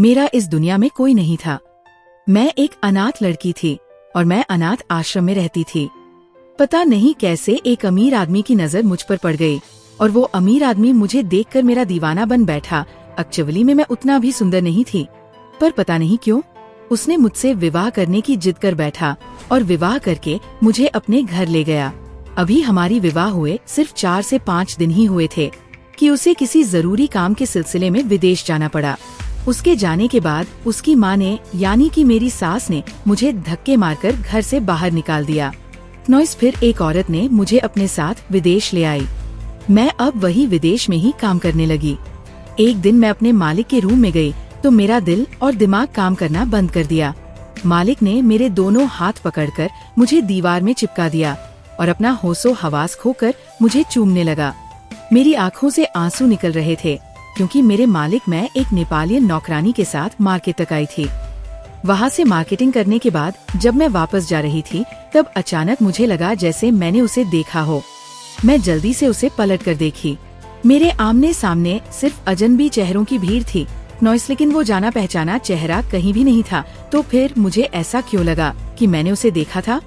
मेरा इस दुनिया में कोई नहीं था। मैं एक अनाथ लड़की थी और मैं अनाथ आश्रम में रहती थी। पता नहीं कैसे एक अमीर आदमी की नजर मुझ पर पड़ गई और वो अमीर आदमी मुझे देखकर मेरा दीवाना बन बैठा। एक्चुअली में मैं उतना भी सुंदर नहीं थी, पर पता नहीं क्यों उसने मुझसे विवाह करने की जिद कर बैठा और विवाह करके मुझे अपने घर ले गया। अभी हमारी विवाह हुए सिर्फ 4 से 5 दिन ही हुए थे कि उसे किसी जरूरी काम के सिलसिले में विदेश जाना पड़ा। उसके जाने के बाद उसकी माँ ने यानी कि मेरी सास ने मुझे धक्के मारकर घर से बाहर निकाल दिया। नॉइस फिर एक औरत ने मुझे अपने साथ विदेश ले आई। मैं अब वही विदेश में ही काम करने लगी। एक दिन मैं अपने मालिक के रूम में गई तो मेरा दिल और दिमाग काम करना बंद कर दिया। मालिक ने मेरे दोनों हाथ पकड़कर मुझे दीवार में चिपका दिया और अपना होशो हवास खोकर मुझे चूमने लगा। मेरी आँखों से आंसू निकल रहे थे क्योंकि मेरे मालिक मैं एक नेपाली नौकरानी के साथ मार्केट तक आई थी। वहाँ से मार्केटिंग करने के बाद जब मैं वापस जा रही थी तब अचानक मुझे लगा जैसे मैंने उसे देखा हो। मैं जल्दी से उसे पलट कर देखी। मेरे आमने सामने सिर्फ अजनबी चेहरों की भीड़ थी नॉइस, लेकिन वो जाना पहचाना चेहरा कहीं भी नहीं था। तो फिर मुझे ऐसा क्यों लगा कि मैंने उसे देखा था?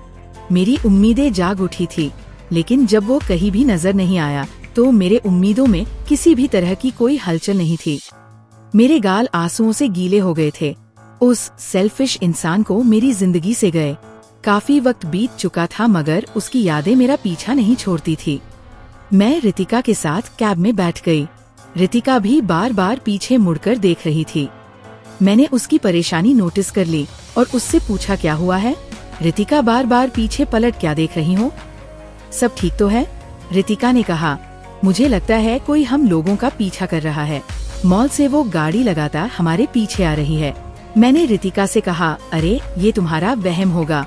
मेरी उम्मीदें जाग उठी थी, लेकिन जब वो कहीं भी नजर नहीं आया तो मेरे उम्मीदों में किसी भी तरह की कोई हलचल नहीं थी। मेरे गाल आंसुओं से गीले हो गए थे। उस सेल्फिश इंसान को मेरी जिंदगी से गए काफी वक्त बीत चुका था, मगर उसकी यादें मेरा पीछा नहीं छोड़ती थी। मैं रितिका के साथ कैब में बैठ गई। रितिका भी बार बार पीछे मुड़कर देख रही थी। मैंने उसकी परेशानी नोटिस कर ली और उससे पूछा क्या हुआ है? रितिका बार बार पीछे पलट क्या देख रही हो? सब ठीक तो है? रितिका ने कहा, मुझे लगता है कोई हम लोगों का पीछा कर रहा है। मॉल से वो गाड़ी लगातार हमारे पीछे आ रही है। मैंने रितिका से कहा, अरे ये तुम्हारा वहम होगा,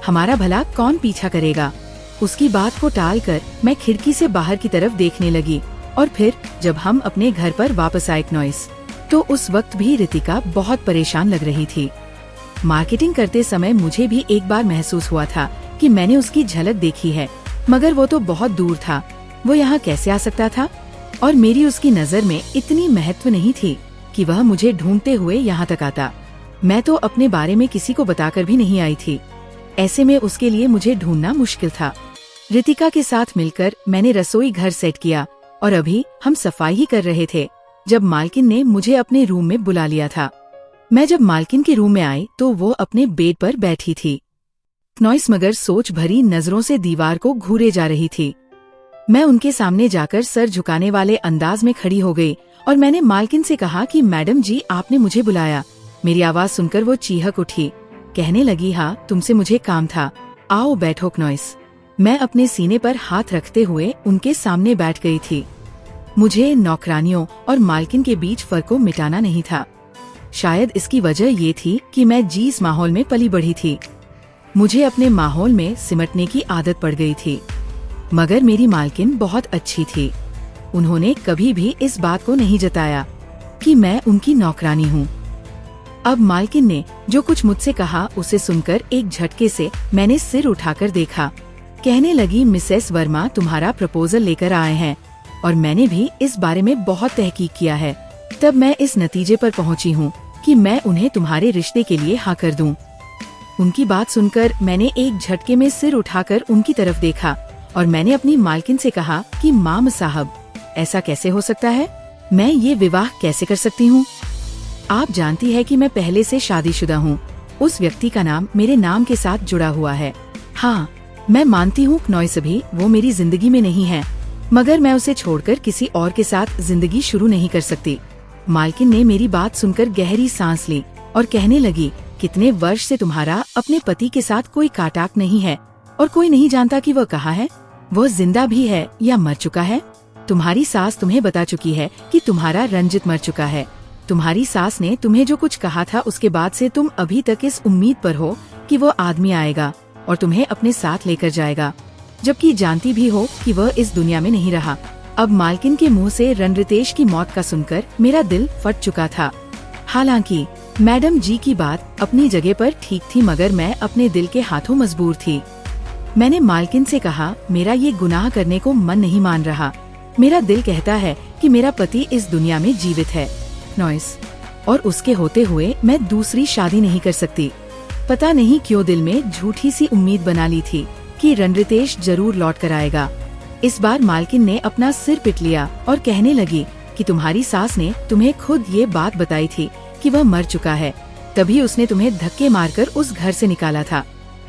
हमारा भला कौन पीछा करेगा? उसकी बात को टालकर मैं खिड़की से बाहर की तरफ देखने लगी और फिर जब हम अपने घर पर वापस आए नॉइस, तो उस वक्त भी रितिका बहुत परेशान लग रही थी। मार्केटिंग करते समय मुझे भी एक बार महसूस हुआ था कि मैंने उसकी झलक देखी है, मगर वो तो बहुत दूर था। वो यहाँ कैसे आ सकता था? और मेरी उसकी नजर में इतनी महत्व नहीं थी कि वह मुझे ढूंढते हुए यहाँ तक आता। मैं तो अपने बारे में किसी को बताकर भी नहीं आई थी, ऐसे में उसके लिए मुझे ढूंढना मुश्किल था। रितिका के साथ मिलकर मैंने रसोई घर सेट किया और अभी हम सफाई ही कर रहे थे जब मालकिन ने मुझे अपने रूम में बुला लिया था। मैं जब मालकिन के रूम में आई तो वो अपने बेड पर बैठी थी नॉइस, मगर सोच भरी नजरों से दीवार को घूरे जा रही थी। मैं उनके सामने जाकर सर झुकाने वाले अंदाज में खड़ी हो गई और मैंने मालकिन से कहा कि मैडम जी आपने मुझे बुलाया। मेरी आवाज सुनकर वो चीखक उठी, कहने लगी, हाँ तुमसे मुझे काम था, आओ बैठो नॉइस। मैं अपने सीने पर हाथ रखते हुए उनके सामने बैठ गई थी। मुझे नौकरानियों और मालकिन के बीच फर्क को मिटाना नहीं था। शायद इसकी वजह ये थी कि मैं जिस माहौल में पली बढ़ी थी, मुझे अपने माहौल में सिमटने की आदत पड़ गई थी। मगर मेरी मालकिन बहुत अच्छी थी। उन्होंने कभी भी इस बात को नहीं जताया कि मैं उनकी नौकरानी हूँ। अब मालकिन ने जो कुछ मुझसे कहा उसे सुनकर एक झटके से मैंने सिर उठाकर देखा। कहने लगी, मिसेस वर्मा तुम्हारा प्रपोजल लेकर आए हैं और मैंने भी इस बारे में बहुत तहकीक किया है। तब मैं इस नतीजे पर पहुंची हूँ कि मैं उन्हें तुम्हारे रिश्ते के लिए हाँ कर दूं। उनकी बात सुनकर मैंने एक झटके में सिर उठाकर उनकी तरफ देखा और मैंने अपनी मालकिन से कहा कि माम साहब ऐसा कैसे हो सकता है? मैं ये विवाह कैसे कर सकती हूँ? आप जानती है कि मैं पहले से शादीशुदा हूँ। उस व्यक्ति का नाम मेरे नाम के साथ जुड़ा हुआ है। हाँ, मैं मानती हूँ नॉइस भी वो मेरी जिंदगी में नहीं है, मगर मैं उसे छोड़कर किसी और के साथ जिंदगी शुरू नहीं कर सकती। मालकिन ने मेरी बात सुनकर गहरी सांस ली और कहने लगी, कितने वर्ष से तुम्हारा अपने पति के साथ कोई कांटेक्ट नहीं है और कोई नहीं जानता कि वह कहाँ है? वो जिंदा भी है या मर चुका है? तुम्हारी सास तुम्हें बता चुकी है कि तुम्हारा रंजित मर चुका है। तुम्हारी सास ने तुम्हें जो कुछ कहा था उसके बाद से तुम अभी तक इस उम्मीद पर हो कि वो आदमी आएगा और तुम्हें अपने साथ लेकर जाएगा, जबकि जानती भी हो कि वह इस दुनिया में नहीं रहा। अब मालकिन के मुंह से रणरितेश की मौत का सुनकर मेरा दिल फट चुका था। हालांकि मैडम जी की बात अपनी जगह पर ठीक थी, मगर मैं अपने दिल के हाथों मजबूर थी। मैंने मालकिन से कहा, मेरा ये गुनाह करने को मन नहीं मान रहा। मेरा दिल कहता है कि मेरा पति इस दुनिया में जीवित है। नॉइस, और उसके होते हुए मैं दूसरी शादी नहीं कर सकती। पता नहीं क्यों दिल में झूठी सी उम्मीद बना ली थी कि रणरितेश जरूर लौट कर आएगा। इस बार मालकिन ने अपना सिर पिट लिया और कहने लगी कि तुम्हारी सास ने तुम्हें खुद ये बात बताई थी कि वह मर चुका है, तभी उसने तुम्हें धक्के मारकर उस घर से निकाला था।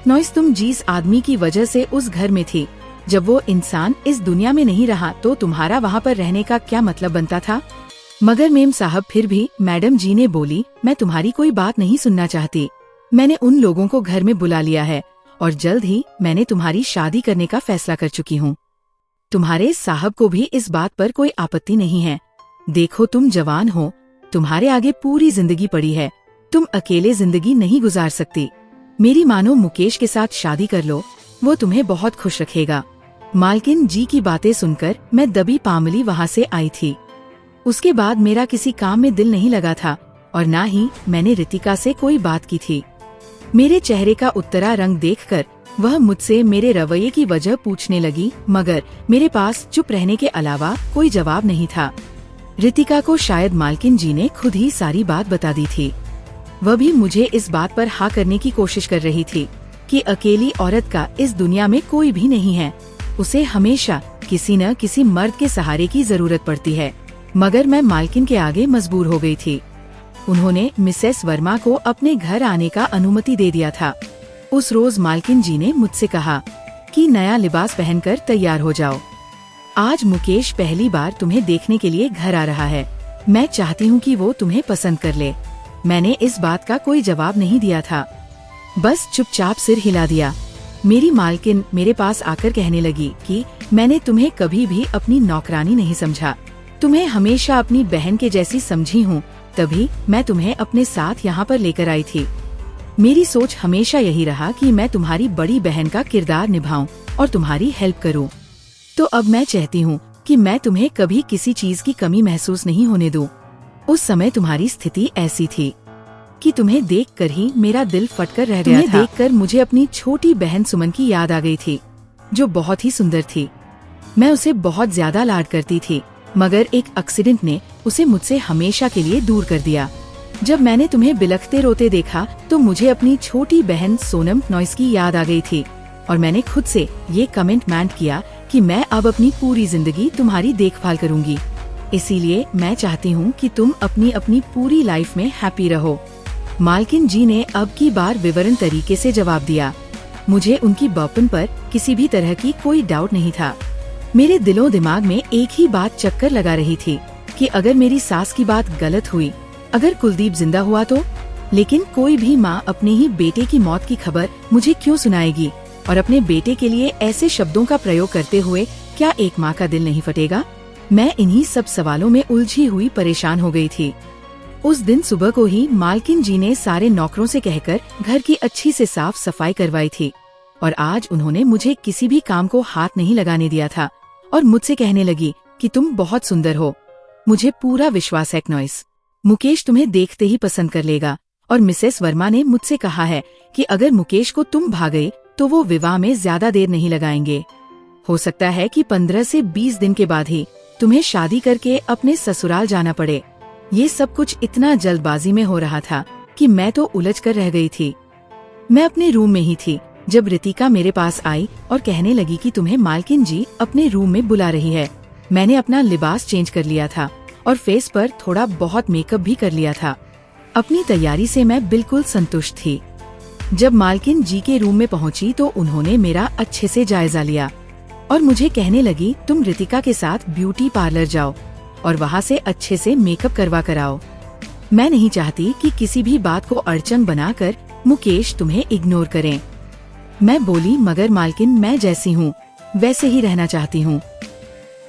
नॉइस, तुम जिस आदमी की वजह से उस घर में थी, जब वो इंसान इस दुनिया में नहीं रहा तो तुम्हारा वहाँ पर रहने का क्या मतलब बनता था? मगर मेम साहब फिर भी मैडम जी ने बोली, मैं तुम्हारी कोई बात नहीं सुनना चाहती। मैंने उन लोगों को घर में बुला लिया है और जल्द ही मैंने तुम्हारी शादी करने का फैसला कर चुकी हूँ। तुम्हारे साहब को भी इस बात पर कोई आपत्ति नहीं है। देखो, तुम जवान हो, तुम्हारे आगे पूरी जिंदगी पड़ी है, तुम अकेले जिंदगी नहीं गुजार सकती। मेरी मानो मुकेश के साथ शादी कर लो, वो तुम्हें बहुत खुश रखेगा। मालकिन जी की बातें सुनकर मैं दबी पामली वहाँ से आई थी। उसके बाद मेरा किसी काम में दिल नहीं लगा था और न ही मैंने रितिका से कोई बात की थी। मेरे चेहरे का उत्तरा रंग देखकर वह मुझसे मेरे रवैये की वजह पूछने लगी, मगर मेरे पास चुप रहने के अलावा कोई जवाब नहीं था। रितिका को शायद मालकिन जी ने खुद ही सारी बात बता दी थी। वह भी मुझे इस बात पर हाँ करने की कोशिश कर रही थी कि अकेली औरत का इस दुनिया में कोई भी नहीं है, उसे हमेशा किसी न किसी मर्द के सहारे की जरूरत पड़ती है। मगर मैं मालकिन के आगे मजबूर हो गई थी। उन्होंने मिसेस वर्मा को अपने घर आने का अनुमति दे दिया था। उस रोज मालकिन जी ने मुझसे कहा कि नया लिबास पहनकर तैयार हो जाओ, आज मुकेश पहली बार तुम्हें देखने के लिए घर आ रहा है। मैं चाहती हूँ कि वो तुम्हें पसंद कर ले। मैंने इस बात का कोई जवाब नहीं दिया था, बस चुपचाप सिर हिला दिया। मेरी मालकिन मेरे पास आकर कहने लगी कि मैंने तुम्हें कभी भी अपनी नौकरानी नहीं समझा, तुम्हें हमेशा अपनी बहन के जैसी समझी हूँ, तभी मैं तुम्हें अपने साथ यहाँ पर लेकर आई थी। मेरी सोच हमेशा यही रहा कि मैं तुम्हारी बड़ी बहन का किरदार निभाऊं और तुम्हारी हेल्प करूं। तो अब मैं चाहती हूँ कि मैं तुम्हें कभी किसी चीज की कमी महसूस नहीं होने दूं। उस समय तुम्हारी स्थिति ऐसी थी कि तुम्हें देखकर ही मेरा दिल फटकर रह गया था। तुम्हें देखकर मुझे अपनी छोटी बहन सुमन की याद आ गई थी, जो बहुत ही सुंदर थी। मैं उसे बहुत ज्यादा लाड करती थी, मगर एक एक्सीडेंट ने उसे मुझसे हमेशा के लिए दूर कर दिया। जब मैंने तुम्हें बिलखते रोते देखा तो मुझे अपनी छोटी बहन सोनम नॉइस की याद आ गई थी और मैंने खुद से ये कमिटमेंट किया कि मैं अब अपनी पूरी जिंदगी तुम्हारी देखभाल करूंगी। इसीलिए मैं चाहती हूँ कि तुम अपनी पूरी लाइफ में हैप्पी रहो। मालकिन जी ने अब की बार विवरण तरीके से जवाब दिया। मुझे उनकी बातों पर किसी भी तरह की कोई डाउट नहीं था। मेरे दिलो दिमाग में एक ही बात चक्कर लगा रही थी कि अगर मेरी सास की बात गलत हुई, अगर कुलदीप जिंदा हुआ तो? लेकिन कोई भी माँ अपने ही बेटे की मौत की खबर मुझे क्यों सुनाएगी, और अपने बेटे के लिए ऐसे शब्दों का प्रयोग करते हुए क्या एक माँ का दिल नहीं फटेगा? मैं इन्हीं सब सवालों में उलझी हुई परेशान हो गई थी। उस दिन सुबह को ही मालकिन जी ने सारे नौकरों से कहकर घर की अच्छी से साफ सफाई करवाई थी और आज उन्होंने मुझे किसी भी काम को हाथ नहीं लगाने दिया था और मुझसे कहने लगी कि तुम बहुत सुंदर हो। मुझे पूरा विश्वास है नॉइस, मुकेश तुम्हें देखते ही पसंद कर लेगा और मिसेस वर्मा ने मुझसे कहा है कि अगर मुकेश को तुम भागे तो वो विवाह में ज्यादा देर नहीं लगाएंगे। हो सकता है कि 15 से 20 दिन के बाद ही तुम्हें शादी करके अपने ससुराल जाना पड़े। ये सब कुछ इतना जल्दबाजी में हो रहा था कि मैं तो उलझ कर रह गई थी। मैं अपने रूम में ही थी जब रितिका मेरे पास आई और कहने लगी कि तुम्हें मालकिन जी अपने रूम में बुला रही है। मैंने अपना लिबास चेंज कर लिया था और फेस पर थोड़ा बहुत मेकअप भी कर लिया था। अपनी तैयारी से मैं बिल्कुल संतुष्ट थी। जब मालकिन जी के रूम में पहुंची तो उन्होंने मेरा अच्छे से जायजा लिया और मुझे कहने लगी, तुम रितिका के साथ ब्यूटी पार्लर जाओ और वहाँ से अच्छे से मेकअप करवा कर आओ। मैं नहीं चाहती कि किसी भी बात को अड़चन बनाकर मुकेश तुम्हें इग्नोर करें। मैं बोली, मगर मालकिन मैं जैसी हूँ वैसे ही रहना चाहती हूँ।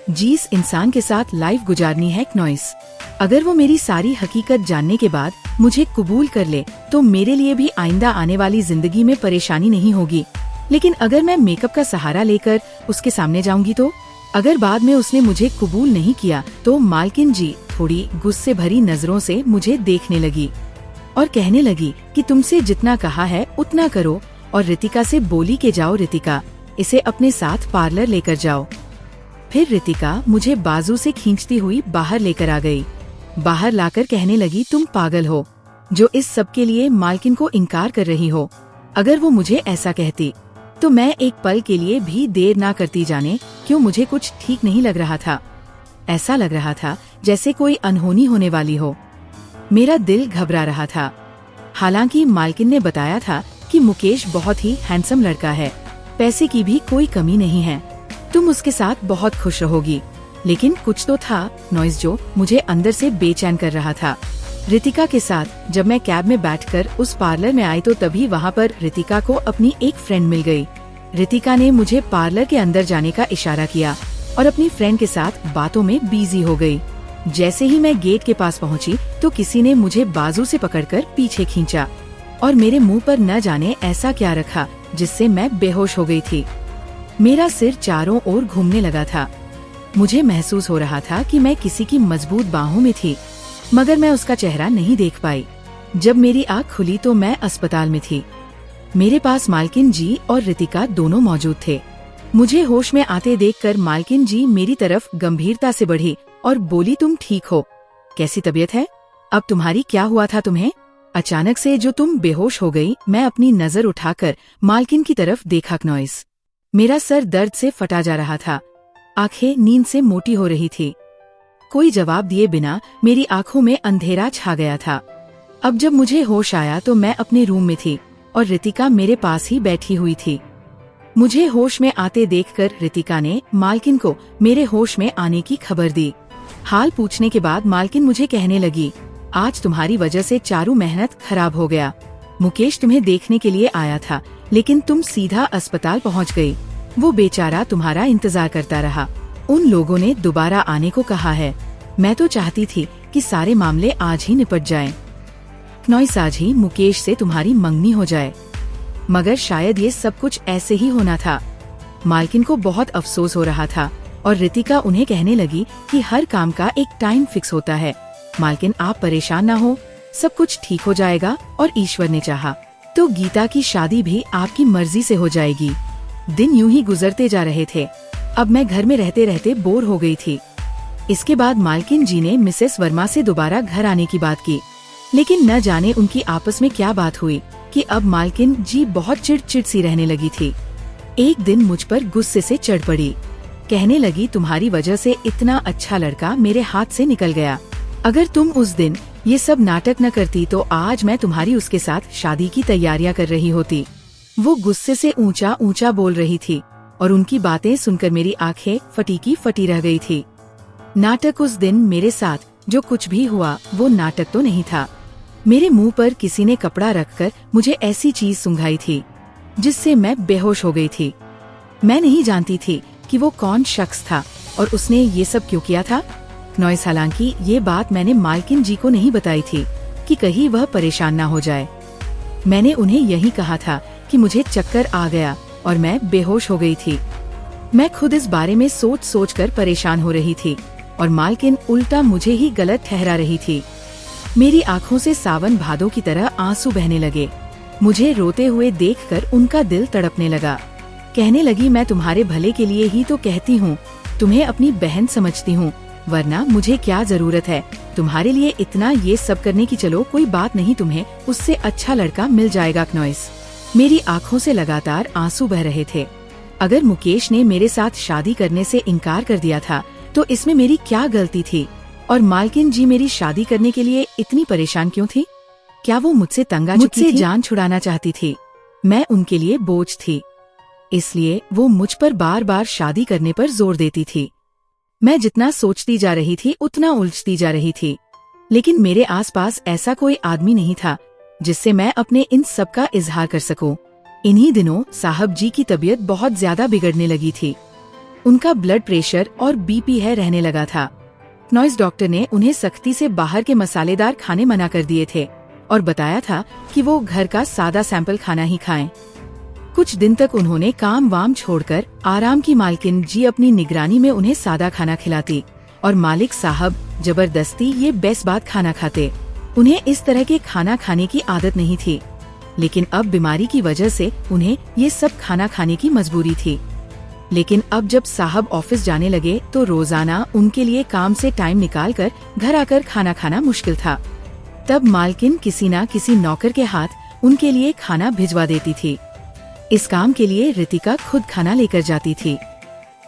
जिस इंसान के साथ लाइफ गुजारनी है नॉइस, अगर वो मेरी सारी हकीकत जानने के बाद मुझे कबूल कर ले तो मेरे लिए भी आइंदा आने वाली जिंदगी में परेशानी नहीं होगी। लेकिन अगर मैं मेकअप का सहारा लेकर उसके सामने जाऊंगी तो? अगर बाद में उसने मुझे कबूल नहीं किया तो? मालकिन जी थोड़ी गुस्से भरी नजरों से मुझे देखने लगी और कहने लगी कि तुमसे जितना कहा है उतना करो और रितिका से बोली के जाओ, रितिका इसे अपने साथ पार्लर लेकर जाओ। फिर रितिका मुझे बाजू से खींचती हुई बाहर लेकर आ गई बाहर लाकर कहने लगी, तुम पागल हो जो इस सब के लिए मालकिन को इनकार कर रही हो। अगर वो मुझे ऐसा कहती तो मैं एक पल के लिए भी देर ना करती। जाने क्यों मुझे कुछ ठीक नहीं लग रहा था। ऐसा लग रहा था जैसे कोई अनहोनी होने वाली हो। मेरा दिल घबरा रहा था। हालांकि मालकिन ने बताया था कि मुकेश बहुत ही हैंडसम लड़का है, पैसे की भी कोई कमी नहीं है, तुम उसके साथ बहुत खुश रहोगी। लेकिन कुछ तो था नॉइज जो मुझे अंदर से बेचैन कर रहा था। रितिका के साथ जब मैं कैब में बैठकर उस पार्लर में आई तो तभी वहाँ पर रितिका को अपनी एक फ्रेंड मिल गई। रितिका ने मुझे पार्लर के अंदर जाने का इशारा किया और अपनी फ्रेंड के साथ बातों में बिजी हो गई। जैसे ही मैं गेट के पास पहुंची तो किसी ने मुझे बाजू से पकड़कर पीछे खींचा और मेरे मुंह पर न जाने ऐसा क्या रखा जिससे मैं बेहोश हो गई थी। मेरा सिर चारों ओर घूमने लगा था। मुझे महसूस हो रहा था कि मैं किसी की मजबूत बाहों में थी, मगर मैं उसका चेहरा नहीं देख पाई। जब मेरी आँख खुली तो मैं अस्पताल में थी। मेरे पास मालकिन जी और रितिका दोनों मौजूद थे। मुझे होश में आते देखकर मालकिन जी मेरी तरफ गंभीरता से बढ़ी और बोली, तुम ठीक हो? कैसी तबीयत है? अब तुम्हारी क्या हुआ था तुम्हें? अचानक से जो तुम बेहोश हो गई। मैं अपनी नजर उठाकर मालकिन की तरफ देखा। नॉइस मेरा सर दर्द से फटा जा रहा था, आंखें नींद से मोटी हो रही थी। कोई जवाब दिए बिना मेरी आंखों में अंधेरा छा गया था। अब जब मुझे होश आया तो मैं अपने रूम में थी और रितिका मेरे पास ही बैठी हुई थी। मुझे होश में आते देखकर रितिका ने मालकिन को मेरे होश में आने की खबर दी। हाल पूछने के बाद मालकिन मुझे कहने लगी, आज तुम्हारी वजह से चारू मेहनत खराब हो गया। मुकेश तुम्हें देखने के लिए आया था लेकिन तुम सीधा अस्पताल पहुंच गई। वो बेचारा तुम्हारा इंतजार करता रहा। उन लोगों ने दोबारा आने को कहा है। मैं तो चाहती थी कि सारे मामले आज ही निपट जाएं। नॉइस आज ही मुकेश से तुम्हारी मंगनी हो जाए। मगर शायद ये सब कुछ ऐसे ही होना था। मालकिन को बहुत अफसोस हो रहा था और रितिका उन्हें कहने लगी कि हर काम का एक टाइम फिक्स होता है। मालकिन आप परेशान ना हो, सब कुछ ठीक हो जाएगा और ईश्वर ने चाहा तो गीता की शादी भी आपकी मर्जी से हो जाएगी। दिन यूं ही गुजरते जा रहे थे। अब मैं घर में रहते रहते बोर हो गई थी। इसके बाद मालकिन जी ने मिसेस वर्मा से दोबारा घर आने की बात की, लेकिन न जाने उनकी आपस में क्या बात हुई कि अब मालकिन जी बहुत चिड़चिड़ सी रहने लगी थी। एक दिन मुझ पर गुस्से से चढ़ पड़ी। कहने लगी, तुम्हारी वजह से इतना अच्छा लड़का मेरे हाथ से निकल गया। अगर तुम उस दिन ये सब नाटक न करती तो आज मैं तुम्हारी उसके साथ शादी की तैयारियां कर रही होती। वो गुस्से से ऊंचा ऊंचा बोल रही थी और उनकी बातें सुनकर मेरी आंखें फटी की फटी रह गई थी। नाटक उस दिन मेरे साथ जो कुछ भी हुआ वो नाटक तो नहीं था। मेरे मुंह पर किसी ने कपड़ा रखकर मुझे ऐसी चीज सुंघाई थी जिससे मैं बेहोश हो गई थी। मैं नहीं जानती थी कि वो कौन शख्स था और उसने ये सब क्यों किया था। नॉइस हालांकि ये बात मैंने मालकिन जी को नहीं बताई थी कि कहीं वह परेशान ना हो जाए। मैंने उन्हें यही कहा था कि मुझे चक्कर आ गया और मैं बेहोश हो गई थी। मैं खुद इस बारे में सोच सोच कर परेशान हो रही थी और मालकिन उल्टा मुझे ही गलत ठहरा रही थी। मेरी आंखों से सावन भादों की तरह आंसू बहने लगे। मुझे रोते हुए देखकर उनका दिल तड़पने लगा। कहने लगी, मैं तुम्हारे भले के लिए ही तो कहती हूँ, तुम्हें अपनी बहन समझती हूँ, वरना मुझे क्या जरूरत है तुम्हारे लिए इतना ये सब करने की। चलो कोई बात नहीं, तुम्हें उससे अच्छा लड़का मिल जाएगा। नॉइस मेरी आंखों से लगातार आंसू बह रहे थे। अगर मुकेश ने मेरे साथ शादी करने से इनकार कर दिया था तो इसमें मेरी क्या गलती थी? और मालकिन जी मेरी शादी करने के लिए इतनी परेशान क्यों थी? क्या वो मुझसे तंग आ चुकी थी? मुझसे जान छुड़ाना चाहती थी। मैं उनके लिए बोझ थी, इसलिए वो मुझ पर बार बार शादी करने पर जोर देती थी। मैं जितना सोचती जा रही थी उतना उलझती जा रही थी, लेकिन मेरे आसपास ऐसा कोई आदमी नहीं था जिससे मैं अपने इन सब का इजहार कर सकूं। इन्हीं दिनों साहब जी की तबीयत बहुत ज्यादा बिगड़ने लगी थी। उनका ब्लड प्रेशर और बीपी है रहने लगा था। नॉइस डॉक्टर ने उन्हें सख्ती से बाहर के मसालेदार खाने मना कर दिए थे और बताया था कि वो घर का सादा सैंपल खाना ही खाएं। कुछ दिन तक उन्होंने काम वाम छोड़कर आराम की। मालकिन जी अपनी निगरानी में उन्हें सादा खाना खिलाती और मालिक साहब जबरदस्ती ये बेस्ट बात खाना खाते। उन्हें इस तरह के खाना खाने की आदत नहीं थी, लेकिन अब बीमारी की वजह से उन्हें ये सब खाना खाने की मजबूरी थी। लेकिन अब जब साहब ऑफिस जाने लगे तो रोजाना उनके लिए काम से टाइम निकालकर घर आकर खाना खाना मुश्किल था। तब मालकिन किसी न किसी नौकर के हाथ उनके लिए खाना भिजवा देती थी। इस काम के लिए रितिका खुद खाना लेकर जाती थी।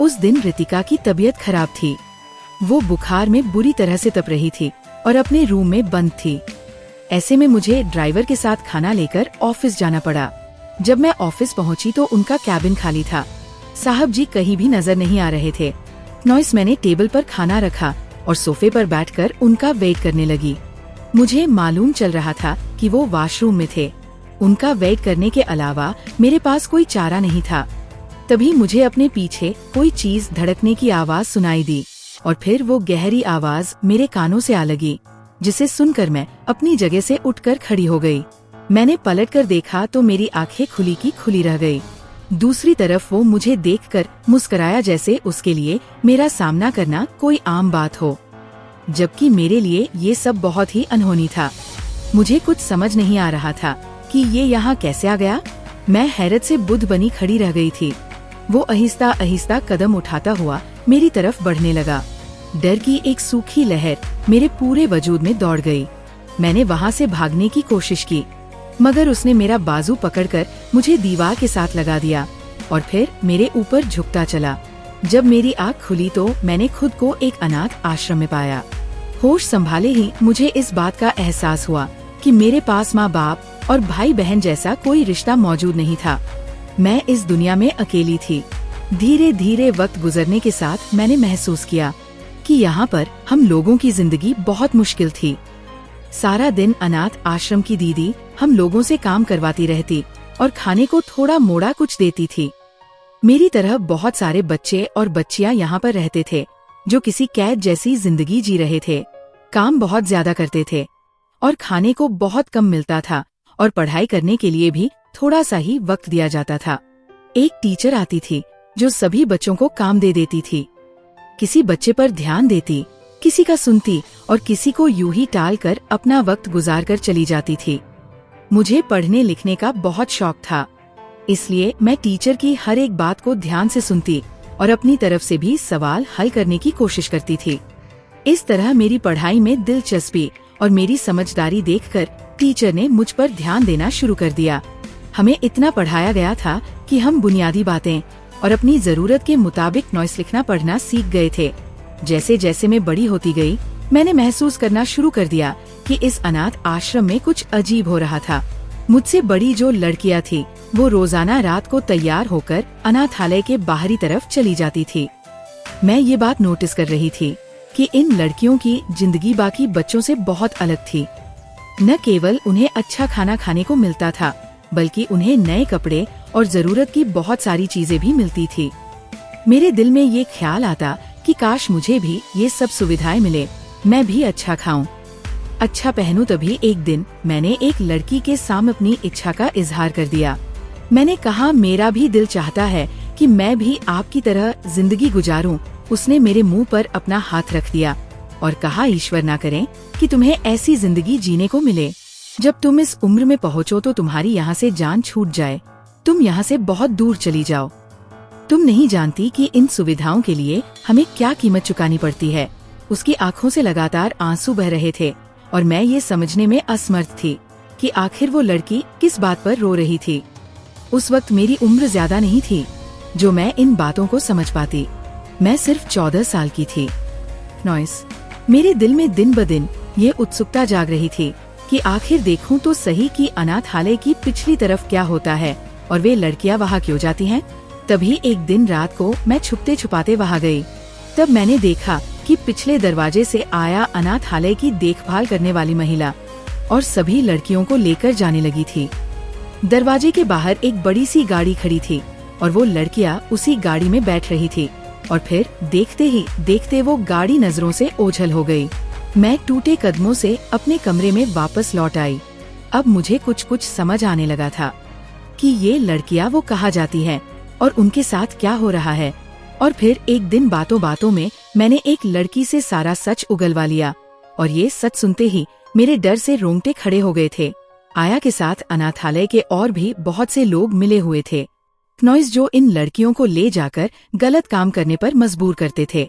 उस दिन रितिका की तबीयत खराब थी। वो बुखार में बुरी तरह से तप रही थी और अपने रूम में बंद थी। ऐसे में मुझे ड्राइवर के साथ खाना लेकर ऑफिस जाना पड़ा। जब मैं ऑफिस पहुंची तो उनका कैबिन खाली था। साहब जी कहीं भी नजर नहीं आ रहे थे। नॉइस मैंने टेबल पर खाना रखा और सोफे पर बैठकर उनका वेट करने लगी। मुझे मालूम चल रहा था कि वो वॉशरूम में थे। उनका वेट करने के अलावा मेरे पास कोई चारा नहीं था। तभी मुझे अपने पीछे कोई चीज धड़कने की आवाज सुनाई दी और फिर वो गहरी आवाज मेरे कानों से आ लगी, जिसे सुनकर मैं अपनी जगह से उठकर खड़ी हो गई। मैंने पलटकर देखा तो मेरी आंखें खुली की खुली रह गई। दूसरी तरफ वो मुझे देखकर मुस्कुराया, जैसे उसके लिए मेरा सामना करना कोई आम बात हो, जबकि मेरे लिए ये सब बहुत ही अनहोनी था। मुझे कुछ समझ नहीं आ रहा था कि ये यहाँ कैसे आ गया। मैं हैरत से बुद्ध बनी खड़ी रह गई थी। वो आहिस्ता आहिस्ता कदम उठाता हुआ मेरी तरफ बढ़ने लगा। डर की एक सूखी लहर मेरे पूरे वजूद में दौड़ गई। मैंने वहाँ से भागने की कोशिश की, मगर उसने मेरा बाजू पकड़कर मुझे दीवार के साथ लगा दिया और फिर मेरे ऊपर झुकता चला। जब मेरी आँख खुली तो मैंने खुद को एक अनाथ आश्रम में पाया। होश संभाले ही मुझे इस बात का एहसास हुआ कि मेरे पास माँ बाप और भाई बहन जैसा कोई रिश्ता मौजूद नहीं था। मैं इस दुनिया में अकेली थी। धीरे धीरे वक्त गुजरने के साथ मैंने महसूस किया कि यहाँ पर हम लोगों की जिंदगी बहुत मुश्किल थी। सारा दिन अनाथ आश्रम की दीदी हम लोगों से काम करवाती रहती और खाने को थोड़ा मोड़ा कुछ देती थी। मेरी तरह बहुत सारे बच्चे और बच्चियां यहाँ पर रहते थे, जो किसी कैद जैसी जिंदगी जी रहे थे। काम बहुत ज्यादा करते थे और खाने को बहुत कम मिलता था और पढ़ाई करने के लिए भी थोड़ा सा ही वक्त दिया जाता था। एक टीचर आती थी जो सभी बच्चों को काम दे देती थी। किसी बच्चे पर ध्यान देती, किसी का सुनती और किसी को यूं ही टाल कर अपना वक्त गुजार कर चली जाती थी। मुझे पढ़ने लिखने का बहुत शौक था, इसलिए मैं टीचर की हर एक बात को ध्यान से सुनती और अपनी तरफ से भी सवाल हल करने की कोशिश करती थी। इस तरह मेरी पढ़ाई में दिलचस्पी और मेरी समझदारी देखकर टीचर ने मुझ पर ध्यान देना शुरू कर दिया। हमें इतना पढ़ाया गया था कि हम बुनियादी बातें और अपनी जरूरत के मुताबिक नॉइस लिखना पढ़ना सीख गए थे। जैसे जैसे मैं बड़ी होती गई, मैंने महसूस करना शुरू कर दिया कि इस अनाथ आश्रम में कुछ अजीब हो रहा था। मुझसे बड़ी जो लड़कियां थी वो रोजाना रात को तैयार होकर अनाथालय के बाहरी तरफ चली जाती थी। मैं ये बात नोटिस कर रही थी कि इन लड़कियों की जिंदगी बाकी बच्चों से बहुत अलग थी। न केवल उन्हें अच्छा खाना खाने को मिलता था, बल्कि उन्हें नए कपड़े और जरूरत की बहुत सारी चीजें भी मिलती थी। मेरे दिल में ये ख्याल आता कि काश मुझे भी ये सब सुविधाएं मिले, मैं भी अच्छा खाऊं, अच्छा पहनूं। तभी एक दिन मैंने एक लड़की के सामने अपनी इच्छा का इजहार कर दिया। मैंने कहा, मेरा भी दिल चाहता है कि मैं भी आपकी तरह जिंदगी गुजारूं। उसने मेरे मुंह पर अपना हाथ रख दिया और कहा, ईश्वर ना करे कि तुम्हें ऐसी जिंदगी जीने को मिले। जब तुम इस उम्र में पहुँचो तो तुम्हारी यहाँ से जान छूट जाए, तुम यहाँ से बहुत दूर चली जाओ। तुम नहीं जानती कि इन सुविधाओं के लिए हमें क्या कीमत चुकानी पड़ती है। उसकी आंखों से लगातार आंसू बह रहे थे और मैं ये समझने में असमर्थ थी कि आखिर वो लड़की किस बात पर रो रही थी। उस वक्त मेरी उम्र ज्यादा नहीं थी जो मैं इन बातों को समझ पाती। मैं सिर्फ 14 साल की थी। नॉइस, मेरे दिल में दिन ब दिन ये उत्सुकता जाग रही थी कि आखिर देखूं तो सही कि अनाथालय की पिछली तरफ क्या होता है और वे लड़कियां वहाँ क्यों जाती हैं। तभी एक दिन रात को मैं छुपते छुपाते वहाँ गई। तब मैंने देखा कि पिछले दरवाजे से आया अनाथालय की देखभाल करने वाली महिला और सभी लड़कियों को लेकर जाने लगी थी। दरवाजे के बाहर एक बड़ी सी गाड़ी खड़ी थी और वो लड़कियां उसी गाड़ी में बैठ रही थी और फिर देखते ही देखते वो गाड़ी नजरों से ओझल हो गई। मैं टूटे कदमों से अपने कमरे में वापस लौट आई। अब मुझे कुछ कुछ समझ आने लगा था कि ये लड़कियां वो कहाँ जाती हैं और उनके साथ क्या हो रहा है। और फिर एक दिन बातों बातों में मैंने एक लड़की से सारा सच उगलवा लिया और ये सच सुनते ही मेरे डर से रोंगटे खड़े हो गए थे। आया के साथ अनाथालय के और भी बहुत से लोग मिले हुए थे। क्नॉइस जो इन लड़कियों को ले जाकर गलत काम करने पर मजबूर करते थे।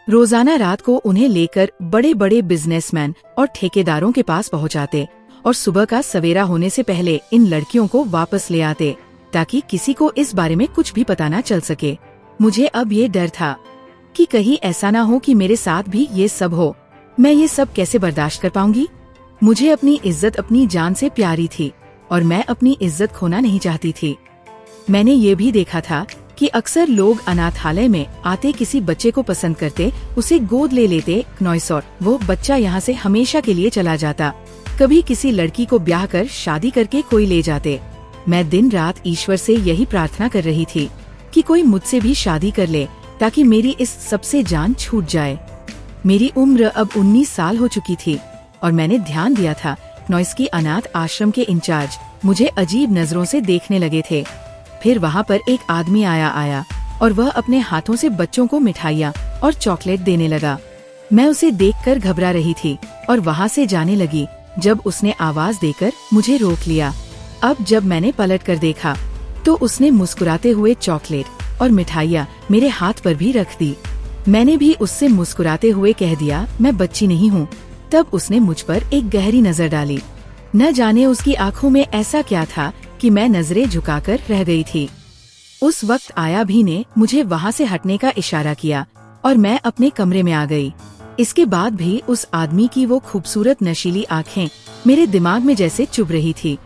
रोजाना रात को उन्हें लेकर बड़े बड़े बिजनेसमैन और ठेकेदारों के पास पहुंचाते और सुबह का सवेरा होने से पहले इन लड़कियों को वापस ले आते ताकि किसी को इस बारे में कुछ भी पता न चल सके। मुझे अब ये डर था कि कहीं ऐसा ना हो कि मेरे साथ भी ये सब हो। मैं ये सब कैसे बर्दाश्त कर पाऊंगी? मुझे अपनी इज्जत अपनी जान से प्यारी थी और मैं अपनी इज्जत खोना नहीं चाहती थी। मैंने ये भी देखा था कि अक्सर लोग अनाथालय में आते किसी बच्चे को पसंद करते, उसे गोद ले लेते क्नॉइस, और वो बच्चा यहाँ से हमेशा के लिए चला जाता। कभी किसी लड़की को ब्याह कर शादी करके कोई ले जाते। मैं दिन रात ईश्वर से यही प्रार्थना कर रही थी कि कोई मुझसे भी शादी कर ले ताकि मेरी इस सबसे जान छूट जाए। मेरी उम्र अब 19 साल हो चुकी थी और मैंने ध्यान दिया था क्नॉइस की अनाथ आश्रम के इंचार्ज मुझे अजीब नजरों से देखने लगे थे। फिर वहाँ पर एक आदमी आया और वह अपने हाथों से बच्चों को मिठाइयाँ और चॉकलेट देने लगा। मैं उसे देखकर घबरा रही थी और वहाँ से जाने लगी जब उसने आवाज देकर मुझे रोक लिया। अब जब मैंने पलट कर देखा तो उसने मुस्कुराते हुए चॉकलेट और मिठाइयाँ मेरे हाथ पर भी रख दी। मैंने भी उससे मुस्कुराते हुए कह दिया, मैं बच्ची नहीं हूँ। तब उसने मुझ पर एक गहरी नजर डाली। न जाने उसकी आंखों में ऐसा क्या था कि मैं नजरें झुकाकर रह गई थी। उस वक्त आया भी ने मुझे वहाँ से हटने का इशारा किया और मैं अपने कमरे में आ गई। इसके बाद भी उस आदमी की वो खूबसूरत नशीली आंखें मेरे दिमाग में जैसे चुभ रही थी।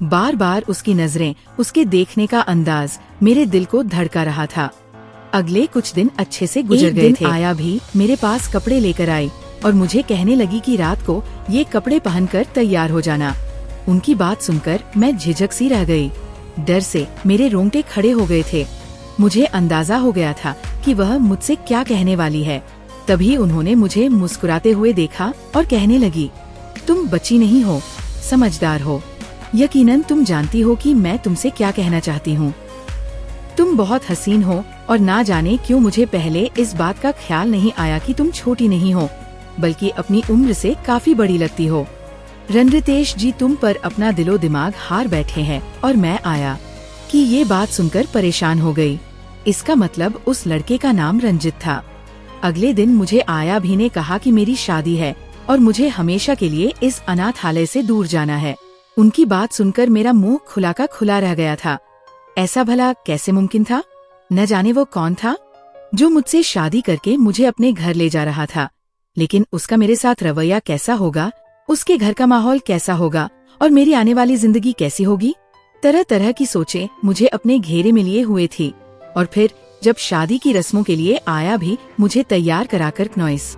बार बार उसकी नजरें, उसके देखने का अंदाज मेरे दिल को धड़का रहा था। अगले कुछ दिन अच्छे से गुजर गए थे। आया भी मेरे पास कपड़े लेकर आई और मुझे कहने लगी कि रात को ये कपड़े पहनकर तैयार हो जाना। उनकी बात सुनकर मैं झिझक सी रह गई। डर से मेरे रोंगटे खड़े हो गए थे। मुझे अंदाजा हो गया था कि वह मुझसे क्या कहने वाली है। तभी उन्होंने मुझे मुस्कुराते हुए देखा और कहने लगी, तुम बच्ची नहीं हो, समझदार हो। यकीनन तुम जानती हो कि मैं तुमसे क्या कहना चाहती हूँ। तुम बहुत हसीन हो और ना जाने क्यों मुझे पहले इस बात का ख्याल नहीं आया कि तुम छोटी नहीं हो बल्कि अपनी उम्र से काफी बड़ी लगती हो। रणरितेश जी तुम पर अपना दिलो दिमाग हार बैठे हैं। और मैं आया कि ये बात सुनकर परेशान हो गई। इसका मतलब उस लड़के का नाम रंजित था। अगले दिन मुझे आया भी ने कहा कि मेरी शादी है और मुझे हमेशा के लिए इस अनाथालय से दूर जाना है। उनकी बात सुनकर मेरा मुंह खुला का खुला रह गया था। ऐसा भला कैसे मुमकिन था? न जाने वो कौन था जो मुझसे शादी करके मुझे अपने घर ले जा रहा था। लेकिन उसका मेरे साथ रवैया कैसा होगा, उसके घर का माहौल कैसा होगा और मेरी आने वाली जिंदगी कैसी होगी? तरह तरह की सोचें मुझे अपने घेरे में लिए हुए थी। और फिर जब शादी की रस्मों के लिए आया भी मुझे तैयार कराकर क्नॉइस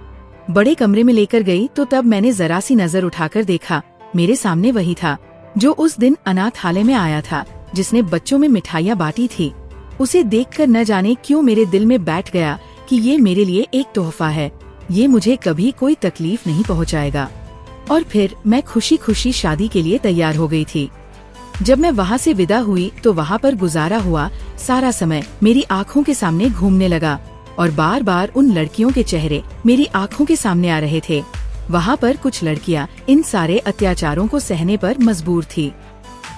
बड़े कमरे में लेकर गई तो तब मैंने जरा सी नजर उठाकर देखा, मेरे सामने वही था जो उस दिन अनाथालय में आया था, जिसने बच्चों में मिठाइयाँ बांटी थी। उसे देखकर न जाने क्यों मेरे दिल में बैठ गया कि ये मेरे लिए एक तोहफा है, ये मुझे कभी कोई तकलीफ नहीं पहुँचाएगा। और फिर मैं खुशी खुशी शादी के लिए तैयार हो गई थी। जब मैं वहाँ से विदा हुई तो वहाँ पर गुजारा हुआ सारा समय मेरी आँखों के सामने घूमने लगा और बार बार उन लड़कियों के चेहरे मेरी आँखों के सामने आ रहे थे। वहाँ पर कुछ लड़कियाँ इन सारे अत्याचारों को सहने पर मजबूर थी।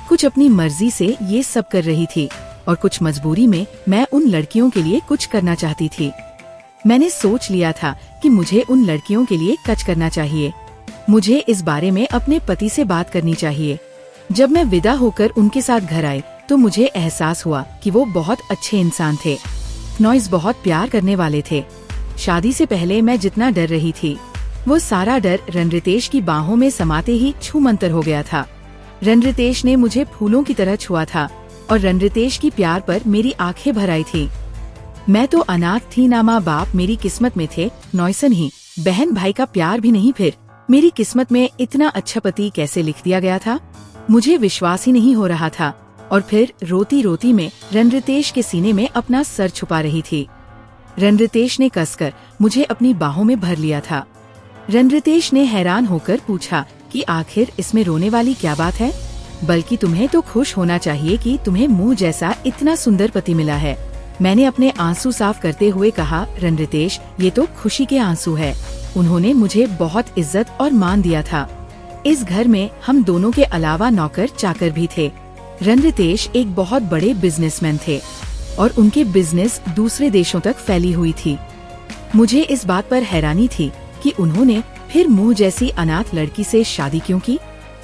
कुछ अपनी मर्जी से ये सब कर रही थी और कुछ मजबूरी में मैं उन लड़कियों के लिए कुछ करना चाहती थी। मैंने सोच लिया था कि मुझे उन लड़कियों के लिए कुछ करना चाहिए। मुझे इस बारे में अपने पति से बात करनी चाहिए। जब मैं विदा होकर उनके साथ घर आई तो मुझे एहसास हुआ कि वो बहुत अच्छे इंसान थे। क्नॉइस बहुत प्यार करने वाले थे। शादी से पहले मैं जितना डर रही थी वो सारा डर रणरितेश की बाहों में समाते ही छूमंतर हो गया था। रणरितेश ने मुझे फूलों की तरह छुआ था और रणरितेश की प्यार पर मेरी आंखें भर आई थी। मैं तो अनाथ थी, ना माँ बाप मेरी किस्मत में थे, नॉयसन ही बहन भाई का प्यार भी नहीं। फिर मेरी किस्मत में इतना अच्छा पति कैसे लिख दिया गया था? मुझे विश्वास ही नहीं हो रहा था। और फिर रोती रोती मैं रणरितेश के सीने में अपना सर छुपा रही थी। रणरितेश ने कसकर मुझे अपनी बाहों में भर लिया था। रणरितेश ने हैरान होकर पूछा कि आखिर इसमें रोने वाली क्या बात है? बल्कि तुम्हें तो खुश होना चाहिए कि तुम्हें मुंह जैसा इतना सुंदर पति मिला है। मैंने अपने आंसू साफ करते हुए कहा, रणरितेश ये तो खुशी के आंसू है। उन्होंने मुझे बहुत इज्जत और मान दिया था। इस घर में हम दोनों के अलावा नौकर चाकर भी थे। रणरितेश एक बहुत बड़े बिजनेसमैन थे और उनके बिजनेस दूसरे देशों तक फैली हुई थी। मुझे इस बात पर हैरानी थी कि उन्होंने फिर मुझ जैसी अनाथ लड़की से शादी क्यों की।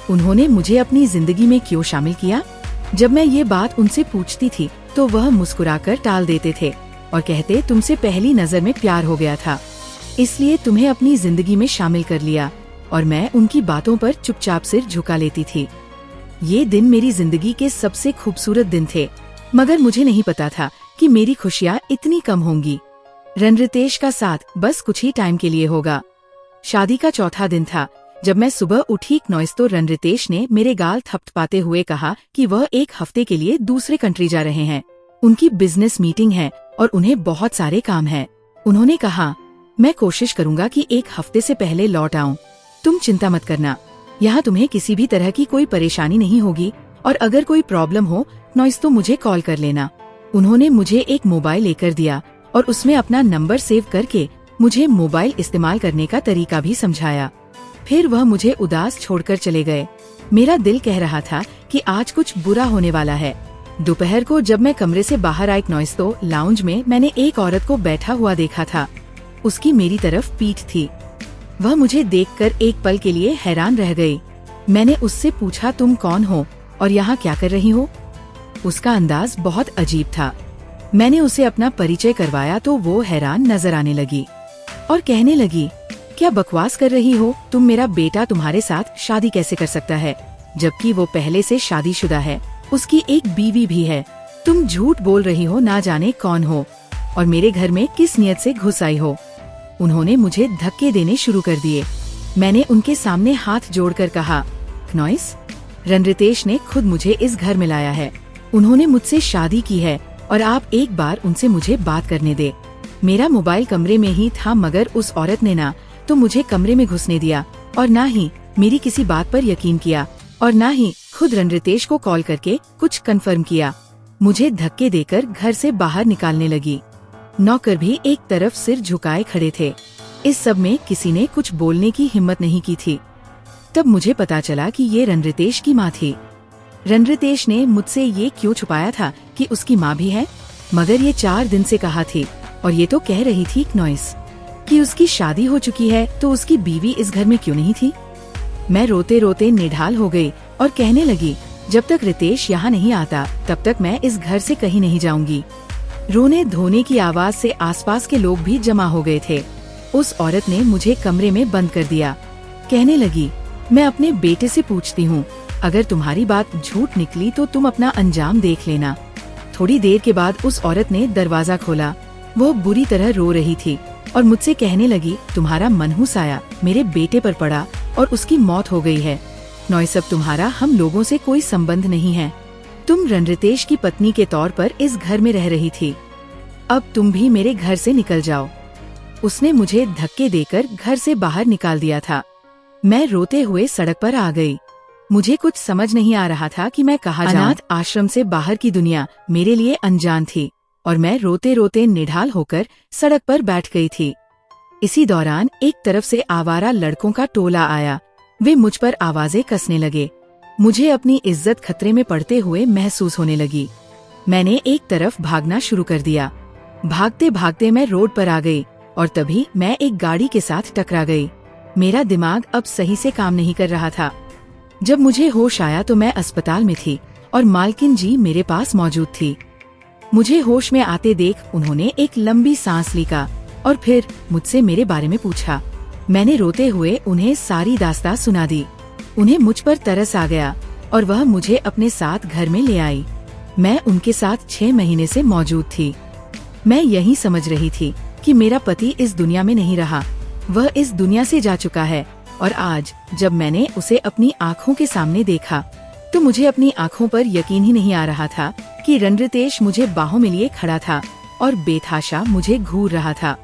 उन्होंने मुझे अपनी जिंदगी में क्यों शामिल किया। जब मैं ये बात उनसे पूछती थी तो वह मुस्कुराकर टाल देते थे और कहते, तुमसे पहली नजर में प्यार हो गया था, इसलिए तुम्हें अपनी जिंदगी में शामिल कर लिया। और मैं उनकी बातों पर चुपचाप सिर झुका लेती थी। ये दिन मेरी जिंदगी के सबसे खूबसूरत दिन थे, मगर मुझे नहीं पता था कि मेरी खुशियाँ इतनी कम होंगी। रणरितेश का साथ बस कुछ ही टाइम के लिए होगा। शादी का चौथा दिन था। जब मैं सुबह उठी तो रणरितेश ने मेरे गाल थपथपाते हुए कहा कि वह एक हफ्ते के लिए दूसरे कंट्री जा रहे हैं। उनकी बिजनेस मीटिंग है और उन्हें बहुत सारे काम है। उन्होंने कहा, मैं कोशिश करूंगा कि एक हफ्ते से पहले लौट आऊं। तुम चिंता मत करना, यहाँ तुम्हें किसी भी तरह की कोई परेशानी नहीं होगी और अगर कोई प्रॉब्लम हो तो मुझे कॉल कर लेना। उन्होंने मुझे एक मोबाइल लेकर दिया और उसमें अपना नंबर सेव करके मुझे मोबाइल इस्तेमाल करने का तरीका भी समझाया। फिर वह मुझे उदास छोड़कर चले गए। मेरा दिल कह रहा था कि आज कुछ बुरा होने वाला है। दोपहर को जब मैं कमरे से बाहर आई तो लाउंज में मैंने एक औरत को बैठा हुआ देखा था। उसकी मेरी तरफ पीठ थी। वह मुझे देखकर एक पल के लिए हैरान रह गई। मैंने उससे पूछा, तुम कौन हो और यहाँ क्या कर रही हो? उसका अंदाज बहुत अजीब था। मैंने उसे अपना परिचय करवाया तो वो हैरान नजर आने लगी और कहने लगी, क्या बकवास कर रही हो तुम? मेरा बेटा तुम्हारे साथ शादी कैसे कर सकता है, जबकि वो पहले से शादीशुदा है, उसकी एक बीवी भी है। तुम झूठ बोल रही हो, ना जाने कौन हो और मेरे घर में किस नियत से घुस आई हो। उन्होंने मुझे धक्के देने शुरू कर दिए। मैंने उनके सामने हाथ जोड़कर कहा, क्नॉइस, रणरितेश ने खुद मुझे इस घर में लाया है। उन्होंने मुझसे शादी की है और आप एक बार उनसे मुझे बात करने दे। मेरा मोबाइल कमरे में ही था, मगर उस औरत ने ना तो मुझे कमरे में घुसने दिया और ना ही मेरी किसी बात पर यकीन किया और ना ही खुद रणरितेश को कॉल करके कुछ कंफर्म किया। मुझे धक्के देकर घर से बाहर निकालने लगी। नौकर भी एक तरफ सिर झुकाए खड़े थे। इस सब में किसी ने कुछ बोलने की हिम्मत नहीं की थी। तब मुझे पता चला कि ये रणरितेश की माँ थी। रणरितेश ने मुझसे ये क्यों छुपाया था कि उसकी माँ भी है, मगर ये 4 दिन से कहा थी और ये तो कह रही थी क्नॉइस कि उसकी शादी हो चुकी है, तो उसकी बीवी इस घर में क्यों नहीं थी। मैं रोते रोते निढाल हो गई और कहने लगी, जब तक रितेश यहाँ नहीं आता तब तक मैं इस घर से कहीं नहीं जाऊंगी। रोने धोने की आवाज से आसपास के लोग भी जमा हो गए थे। उस औरत ने मुझे कमरे में बंद कर दिया। कहने लगी, मैं अपने बेटे से पूछती हूँ, अगर तुम्हारी बात झूठ निकली तो तुम अपना अंजाम देख लेना। थोड़ी देर के बाद उस औरत ने दरवाजा खोला। वो बुरी तरह रो रही थी और मुझसे कहने लगी, तुम्हारा मनहूस आया मेरे बेटे पर पड़ा और उसकी मौत हो गई है। नॉइस, अब तुम्हारा हम लोगों से कोई संबंध नहीं है। तुम रणरितेश की पत्नी के तौर पर इस घर में रह रही थी। अब तुम भी मेरे घर से निकल जाओ। उसने मुझे धक्के देकर घर से बाहर निकाल दिया था। मैं रोते हुए सड़क पर आ गई। मुझे कुछ समझ नहीं आ रहा था कि मैं कहाँ जाऊं। अनाथ आश्रम से बाहर की दुनिया मेरे लिए अनजान थी और मैं रोते रोते निढाल होकर सड़क पर बैठ गई थी। इसी दौरान एक तरफ से आवारा लड़कों का टोला आया। वे मुझ पर आवाजें कसने लगे। मुझे अपनी इज्जत खतरे में पड़ते हुए महसूस होने लगी। मैंने एक तरफ भागना शुरू कर दिया। भागते भागते मैं रोड पर आ गई और तभी मैं एक गाड़ी के साथ टकरा गई। मेरा दिमाग अब सही से काम नहीं कर रहा था। जब मुझे होश आया तो मैं अस्पताल में थी और मालकिन जी मेरे पास मौजूद थी। मुझे होश में आते देख उन्होंने एक लंबी सांस ली और फिर मुझसे मेरे बारे में पूछा। मैंने रोते हुए उन्हें सारी दास्तां सुना दी। उन्हें मुझ पर तरस आ गया और वह मुझे अपने साथ घर में ले आई। मैं उनके साथ 6 महीने से मौजूद थी। मैं यही समझ रही थी कि मेरा पति इस दुनिया में नहीं रहा, वह इस दुनिया से जा चुका है। और आज जब मैंने उसे अपनी आँखों के सामने देखा तो मुझे अपनी आँखों पर यकीन ही नहीं आ रहा था कि रणरितेश मुझे बाहों में लिए खड़ा था और बेतहाशा मुझे घूर रहा था।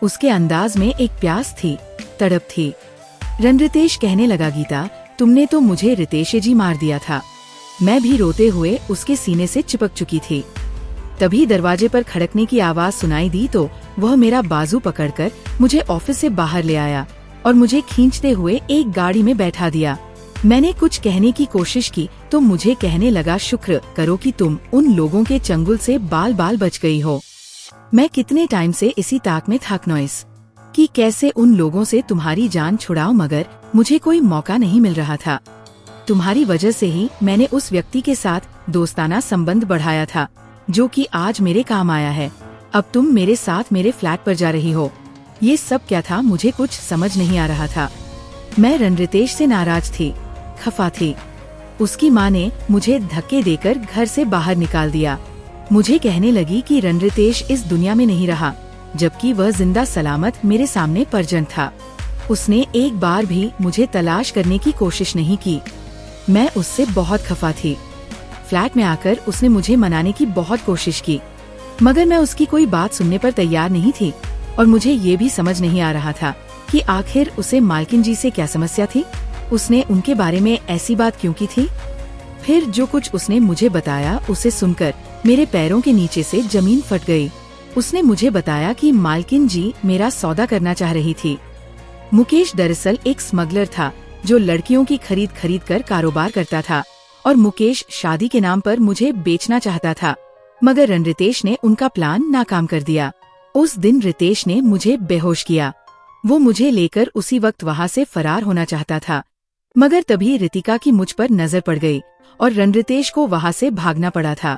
उसके अंदाज में एक प्यास थी, तड़प थी। रणरितेश कहने लगा, गीता, तुमने तो मुझे रितेश जी मार दिया था। मैं भी रोते हुए उसके सीने से चिपक चुकी थी। तभी दरवाजे पर खड़कने की आवाज सुनाई दी तो वह मेरा बाजू पकड़कर मुझे ऑफिस से बाहर ले आया और मुझे खींचते हुए एक गाड़ी में बैठा दिया। मैंने कुछ कहने की कोशिश की तो मुझे कहने लगा, शुक्र करो कि तुम उन लोगों के चंगुल से बाल बाल बच गई हो। मैं कितने टाइम से इसी ताक में था नॉइस कि कैसे उन लोगों से तुम्हारी जान छुड़ाओ, मगर मुझे कोई मौका नहीं मिल रहा था। तुम्हारी वजह से ही मैंने उस व्यक्ति के साथ दोस्ताना संबंध बढ़ाया था जो कि आज मेरे काम आया है। अब तुम मेरे साथ मेरे फ्लैट पर जा रही हो। ये सब क्या था, मुझे कुछ समझ नहीं आ रहा था। मैं रणरितेश से नाराज थी, खफा थी। उसकी माँ ने मुझे धक्के देकर घर से बाहर निकाल दिया। मुझे कहने लगी कि रणरितेश इस दुनिया में नहीं रहा, जबकि वह जिंदा सलामत मेरे सामने परजन था। उसने एक बार भी मुझे तलाश करने की कोशिश नहीं की। मैं उससे बहुत खफा थी। फ्लैट में आकर उसने मुझे मनाने की बहुत कोशिश की, मगर मैं उसकी कोई बात सुनने पर तैयार नहीं थी और मुझे ये भी समझ नहीं आ रहा था कि आखिर उसे मालकिन जी से क्या समस्या थी। उसने उनके बारे में ऐसी बात क्यों की थी। फिर जो कुछ उसने मुझे बताया उसे सुनकर मेरे पैरों के नीचे से जमीन फट गई। उसने मुझे बताया कि मालकिन जी मेरा सौदा करना चाह रही थी। मुकेश दरअसल एक स्मगलर था जो लड़कियों की खरीद कर कारोबार करता था और मुकेश शादी के नाम पर मुझे बेचना चाहता था, मगर रणरितेश ने उनका प्लान नाकाम कर दिया। उस दिन रितेश ने मुझे बेहोश किया। वो मुझे लेकर उसी वक्त वहाँ से फरार होना चाहता था, मगर तभी रितिका की मुझ पर नजर पड़ गई और रणरितेश को वहाँ से भागना पड़ा था।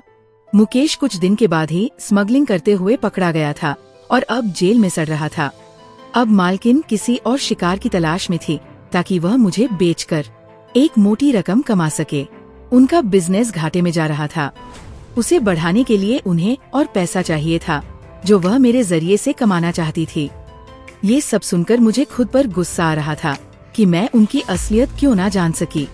मुकेश कुछ दिन के बाद ही स्मगलिंग करते हुए पकड़ा गया था और अब जेल में सड़ रहा था। अब मालकिन किसी और शिकार की तलाश में थी ताकि वह मुझे बेचकर एक मोटी रकम कमा सके। उनका बिजनेस घाटे में जा रहा था। उसे बढ़ाने के लिए उन्हें और पैसा चाहिए था जो वह मेरे जरिए से कमाना चाहती थी। ये सब सुनकर मुझे खुद पर गुस्सा आ रहा था कि मैं उनकी असलियत क्यों ना जान सकी।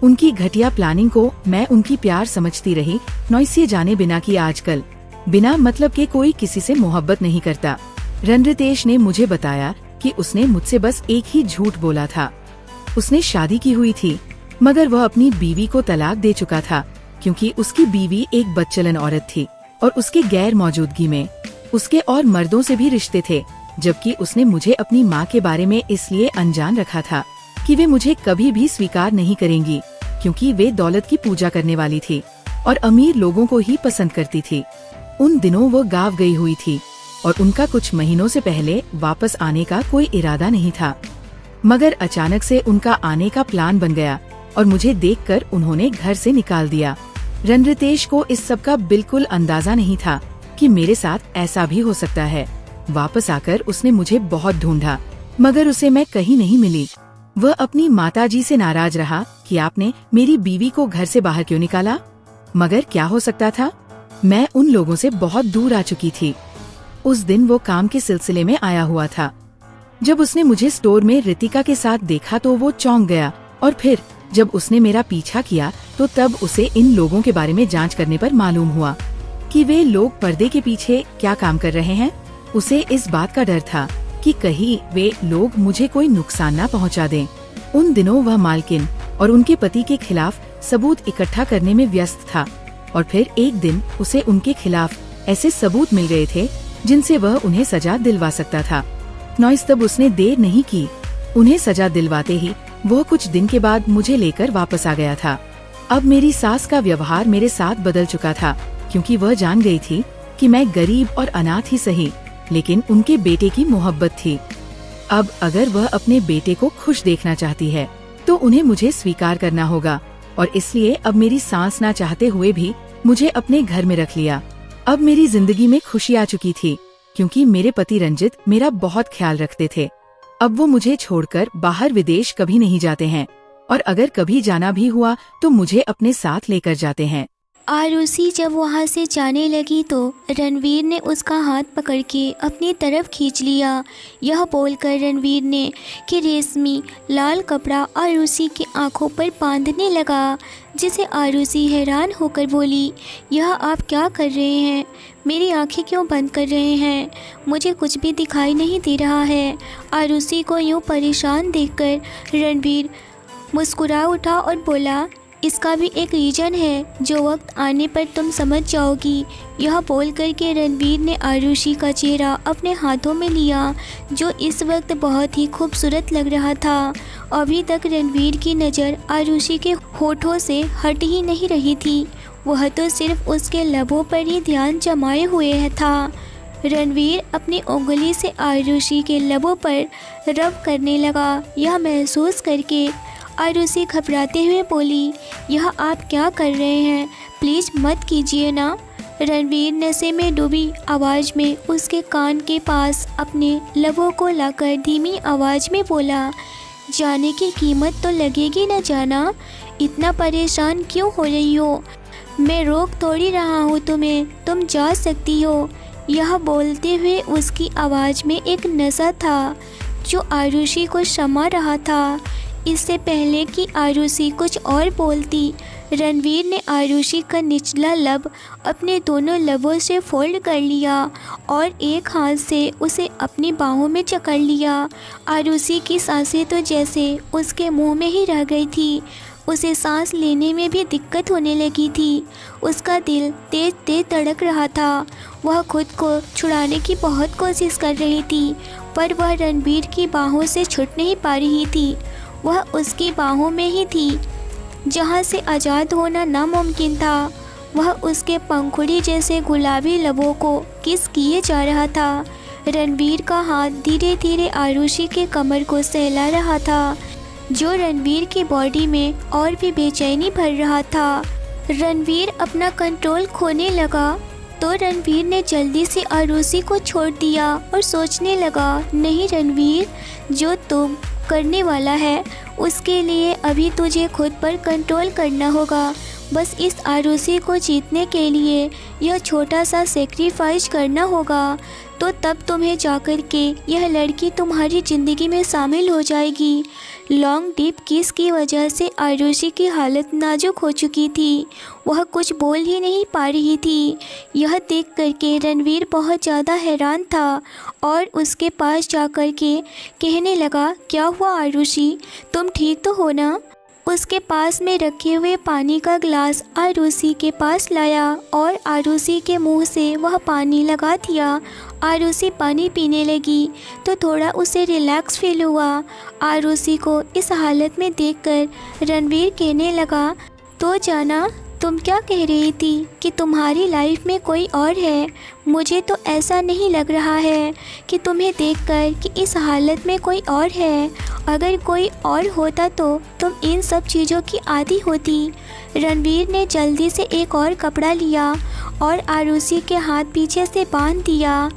उनकी घटिया प्लानिंग को मैं उनकी प्यार समझती रही, नॉइस जाने बिना कि आजकल बिना मतलब के कोई किसी से मोहब्बत नहीं करता। रणरितेश ने मुझे बताया कि उसने मुझसे बस एक ही झूठ बोला था। उसने शादी की हुई थी, मगर वह अपनी बीवी को तलाक दे चुका था क्योंकि उसकी बीवी एक बदचलन औरत थी और उसके गैर मौजूदगी में उसके और मर्दों से भी रिश्ते थे, जबकि उसने मुझे अपनी माँ के बारे में इसलिए अनजान रखा था कि वे मुझे कभी भी स्वीकार नहीं करेंगी क्योंकि वे दौलत की पूजा करने वाली थी और अमीर लोगों को ही पसंद करती थी। उन दिनों वो गाँव गई हुई थी और उनका कुछ महीनों से पहले वापस आने का कोई इरादा नहीं था, मगर अचानक से उनका आने का प्लान बन गया और मुझे देखकर उन्होंने घर से निकाल दिया। रणरितेश को इस सब का बिल्कुल अंदाजा नहीं था कि मेरे साथ ऐसा भी हो सकता है। वापस आकर उसने मुझे बहुत ढूंढा, मगर उसे मैं कहीं नहीं मिली। वह अपनी माताजी से नाराज रहा कि आपने मेरी बीवी को घर से बाहर क्यों निकाला, मगर क्या हो सकता था, मैं उन लोगों से बहुत दूर आ चुकी थी। उस दिन वो काम के सिलसिले में आया हुआ था। जब उसने मुझे स्टोर में रितिका के साथ देखा तो वो चौंक गया और फिर जब उसने मेरा पीछा किया तो तब उसे इन लोगों के बारे में जांच करने पर मालूम हुआ कि वे लोग पर्दे के पीछे क्या काम कर रहे हैं। उसे इस बात का डर था कि कहीं वे लोग मुझे कोई नुकसान न पहुंचा दें। उन दिनों वह मालकिन और उनके पति के खिलाफ सबूत इकट्ठा करने में व्यस्त था और फिर एक दिन उसे उनके खिलाफ ऐसे सबूत मिल गए थे जिनसे वह उन्हें सजा दिलवा सकता था। नॉइस तब उसने देर नहीं की। उन्हें सजा दिलवाते ही वो कुछ दिन के बाद मुझे लेकर वापस आ गया था। अब मेरी सास का व्यवहार मेरे साथ बदल चुका था क्योंकि वह जान गई थी कि मैं गरीब और अनाथ ही सही, लेकिन उनके बेटे की मोहब्बत थी। अब अगर वह अपने बेटे को खुश देखना चाहती है तो उन्हें मुझे स्वीकार करना होगा और इसलिए अब मेरी सास ना चाहते हुए भी मुझे अपने घर में रख लिया। अब मेरी जिंदगी में खुशी आ चुकी थी क्योंकि मेरे पति रंजित मेरा बहुत ख्याल रखते थे। अब वो मुझे छोड़कर बाहर विदेश कभी नहीं जाते हैं और अगर कभी जाना भी हुआ तो मुझे अपने साथ लेकर जाते हैं। आरुषि जब वहाँ से जाने लगी तो रणवीर ने उसका हाथ पकड़ के अपनी तरफ खींच लिया। यह बोलकर रणवीर ने कि रेशमी लाल कपड़ा आरुषि की आंखों पर बांधने लगा, जिसे आरुषि हैरान होकर बोली, यह आप क्या कर रहे हैं? मेरी आंखें क्यों बंद कर रहे हैं? मुझे कुछ भी दिखाई नहीं दे रहा है। आरुषि को यूँ परेशान देखकर रणवीर मुस्कुरा उठा और बोला, इसका भी एक रीज़न है जो वक्त आने पर तुम समझ जाओगी। यह बोल कर के रणवीर ने आरुषि का चेहरा अपने हाथों में लिया, जो इस वक्त बहुत ही खूबसूरत लग रहा था। अभी तक रणवीर की नज़र आरुषि के होठों से हट ही नहीं रही थी, वह तो सिर्फ उसके लबों पर ही ध्यान जमाए हुए था। रणवीर अपनी उंगली से आरुषि के लबों पर रब करने लगा। यह महसूस करके आरुषि घबराते हुए बोली, यह आप क्या कर रहे हैं? प्लीज़ मत कीजिए ना। रणवीर नशे में डूबी आवाज़ में उसके कान के पास अपने लबों को लाकर धीमी आवाज़ में बोला, जाने की कीमत तो लगेगी ना जाना, इतना परेशान क्यों हो रही हो? मैं रोक थोड़ी रहा हूँ तुम्हें, तुम जा सकती हो। यह बोलते हुए उसकी आवाज़ में एक नशा था जो आरुषि को शमा रहा था। इससे पहले कि आरुषि कुछ और बोलती, रणवीर ने आरुषि का निचला लब अपने दोनों लबों से फोल्ड कर लिया और एक हाथ से उसे अपनी बाहों में जकड़ लिया। आरुषि की सांसें तो जैसे उसके मुंह में ही रह गई थी, उसे सांस लेने में भी दिक्कत होने लगी थी। उसका दिल तेज तेज धड़क रहा था। वह खुद को छुड़ाने की बहुत कोशिश कर रही थी, पर वह रणवीर की बाहों से छूट नहीं पा रही थी। वह उसकी बाहों में ही थी जहाँ से आज़ाद होना नामुमकिन था। वह उसके पंखुड़ी जैसे गुलाबी लबों को किस किए जा रहा था। रणवीर का हाथ धीरे धीरे आरुषि के कमर को सहला रहा था, जो रणवीर की बॉडी में और भी बेचैनी भर रहा था। रणवीर अपना कंट्रोल खोने लगा तो रणवीर ने जल्दी से आरुषि को छोड़ दिया और सोचने लगा, नहीं रणवीर, जो तुम करने वाला है उसके लिए अभी तुझे खुद पर कंट्रोल करना होगा। बस इस आरुषि को जीतने के लिए यह छोटा सा सेक्रीफाइस करना होगा, तो तब तुम्हें जाकर के यह लड़की तुम्हारी ज़िंदगी में शामिल हो जाएगी। लॉन्ग डीप किस की वजह से आरुषि की हालत नाजुक हो चुकी थी, वह कुछ बोल ही नहीं पा रही थी। यह देख करके रणवीर बहुत ज़्यादा हैरान था और उसके पास जाकर के कहने लगा, क्या हुआ आरुषि, तुम ठीक तो हो ना? उसके पास में रखे हुए पानी का ग्लास आरुषि के पास लाया और आरुषि के मुंह से वह पानी लगा दिया। आरुषि पानी पीने लगी तो थोड़ा उसे रिलैक्स फील हुआ। आरुषि को इस हालत में देखकर रणवीर कहने लगा, तो जाना, तुम क्या कह रही थी कि तुम्हारी लाइफ में कोई और है? मुझे तो ऐसा नहीं लग रहा है कि तुम्हें देखकर कि इस हालत में कोई और है। अगर कोई और होता तो तुम इन सब चीज़ों की आदी होती। रणवीर ने जल्दी से एक और कपड़ा लिया और आरुषि के हाथ पीछे से बांध दिया।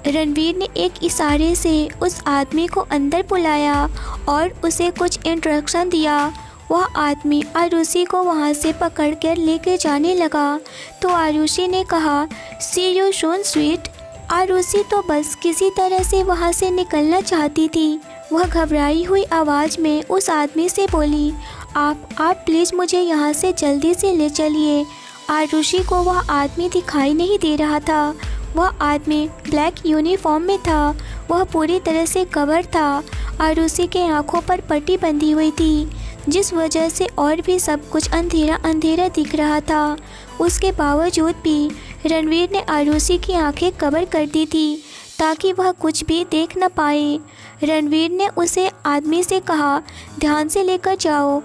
रणवीर ने एक इशारे से उस आदमी को अंदर बुलाया और उसे कुछ इंस्ट्रक्शन दिया। वह आदमी आरुषि को वहाँ से पकड़कर लेके जाने लगा तो आरुषि ने कहा, सी यू सून स्वीट। आरुषि तो बस किसी तरह से वहाँ से निकलना चाहती थी। वह घबराई हुई आवाज़ में उस आदमी से बोली, आप प्लीज़ मुझे यहाँ से जल्दी से ले चलिए। आरुषि को वह आदमी दिखाई नहीं दे रहा था। वह आदमी ब्लैक यूनिफॉर्म में था। वह पूरी तरह से कवर था। आरुषि के आंखों पर पट्टी बंधी हुई थी, जिस वजह से और भी सब कुछ अंधेरा अंधेरा दिख रहा था। उसके बावजूद भी रणवीर ने आरुषि की आंखें कवर कर दी थी ताकि वह कुछ भी देख न पाए। रणवीर ने उसे आदमी से कहा, ध्यान से लेकर जाओ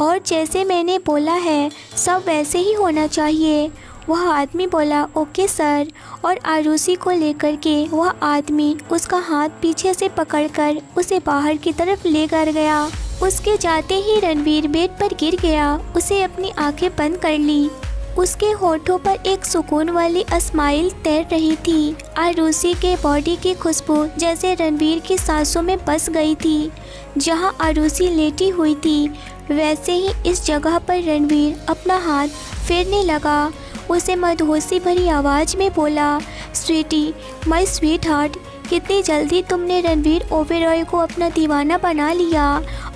और जैसे मैंने बोला है सब वैसे ही होना चाहिए। वह आदमी बोला, ओके सर, और आरुषि को लेकर के वह आदमी उसका हाथ पीछे से पकड़कर उसे बाहर की तरफ ले कर गया। उसके जाते ही रणवीर बेड पर गिर गया। उसे अपनी आंखें बंद कर ली। उसके होठों पर एक सुकून वाली स्माइल तैर रही थी। आरुषि के बॉडी की खुशबू जैसे रणवीर की सांसों में बस गई थी। जहां आरुषि लेटी हुई थी वैसे ही इस जगह पर रणवीर अपना हाथ फेरने लगा। उसे मदहोशी भरी आवाज़ में बोला, स्वीटी, माय स्वीट हार्ट, कितनी जल्दी तुमने रणवीर ओबेरॉय को अपना दीवाना बना लिया।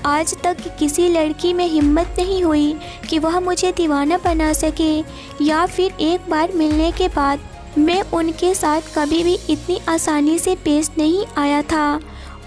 आज तक किसी लड़की में हिम्मत नहीं हुई कि वह मुझे दीवाना बना सके, या फिर एक बार मिलने के बाद मैं उनके साथ कभी भी इतनी आसानी से पेश नहीं आया था,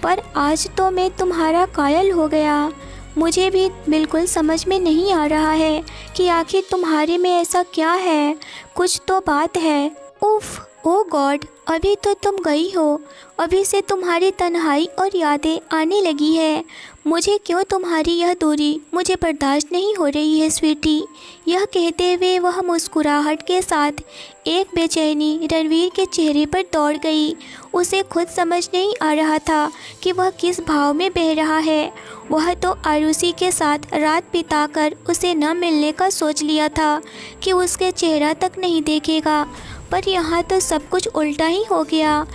पर आज तो मैं तुम्हारा कायल हो गया। मुझे भी बिल्कुल समझ में नहीं आ रहा है कि आखिर तुम्हारे में ऐसा क्या है। कुछ तो बात है। उफ, ओ गॉड, अभी तो तुम गई हो, अभी से तुम्हारी तन्हाई और यादें आने लगी है। मुझे क्यों तुम्हारी यह दूरी मुझे बर्दाश्त नहीं हो रही है स्वीटी। यह कहते हुए वह मुस्कुराहट के साथ एक बेचैनी रणवीर के चेहरे पर दौड़ गई। उसे खुद समझ नहीं आ रहा था कि वह किस भाव में बह रहा है। वह तो आरुषि के साथ रात बिताकर उसे न मिलने का सोच लिया था कि उसके चेहरा तक नहीं देखेगा, पर यहाँ तो सब कुछ उल्टा ही हो गया।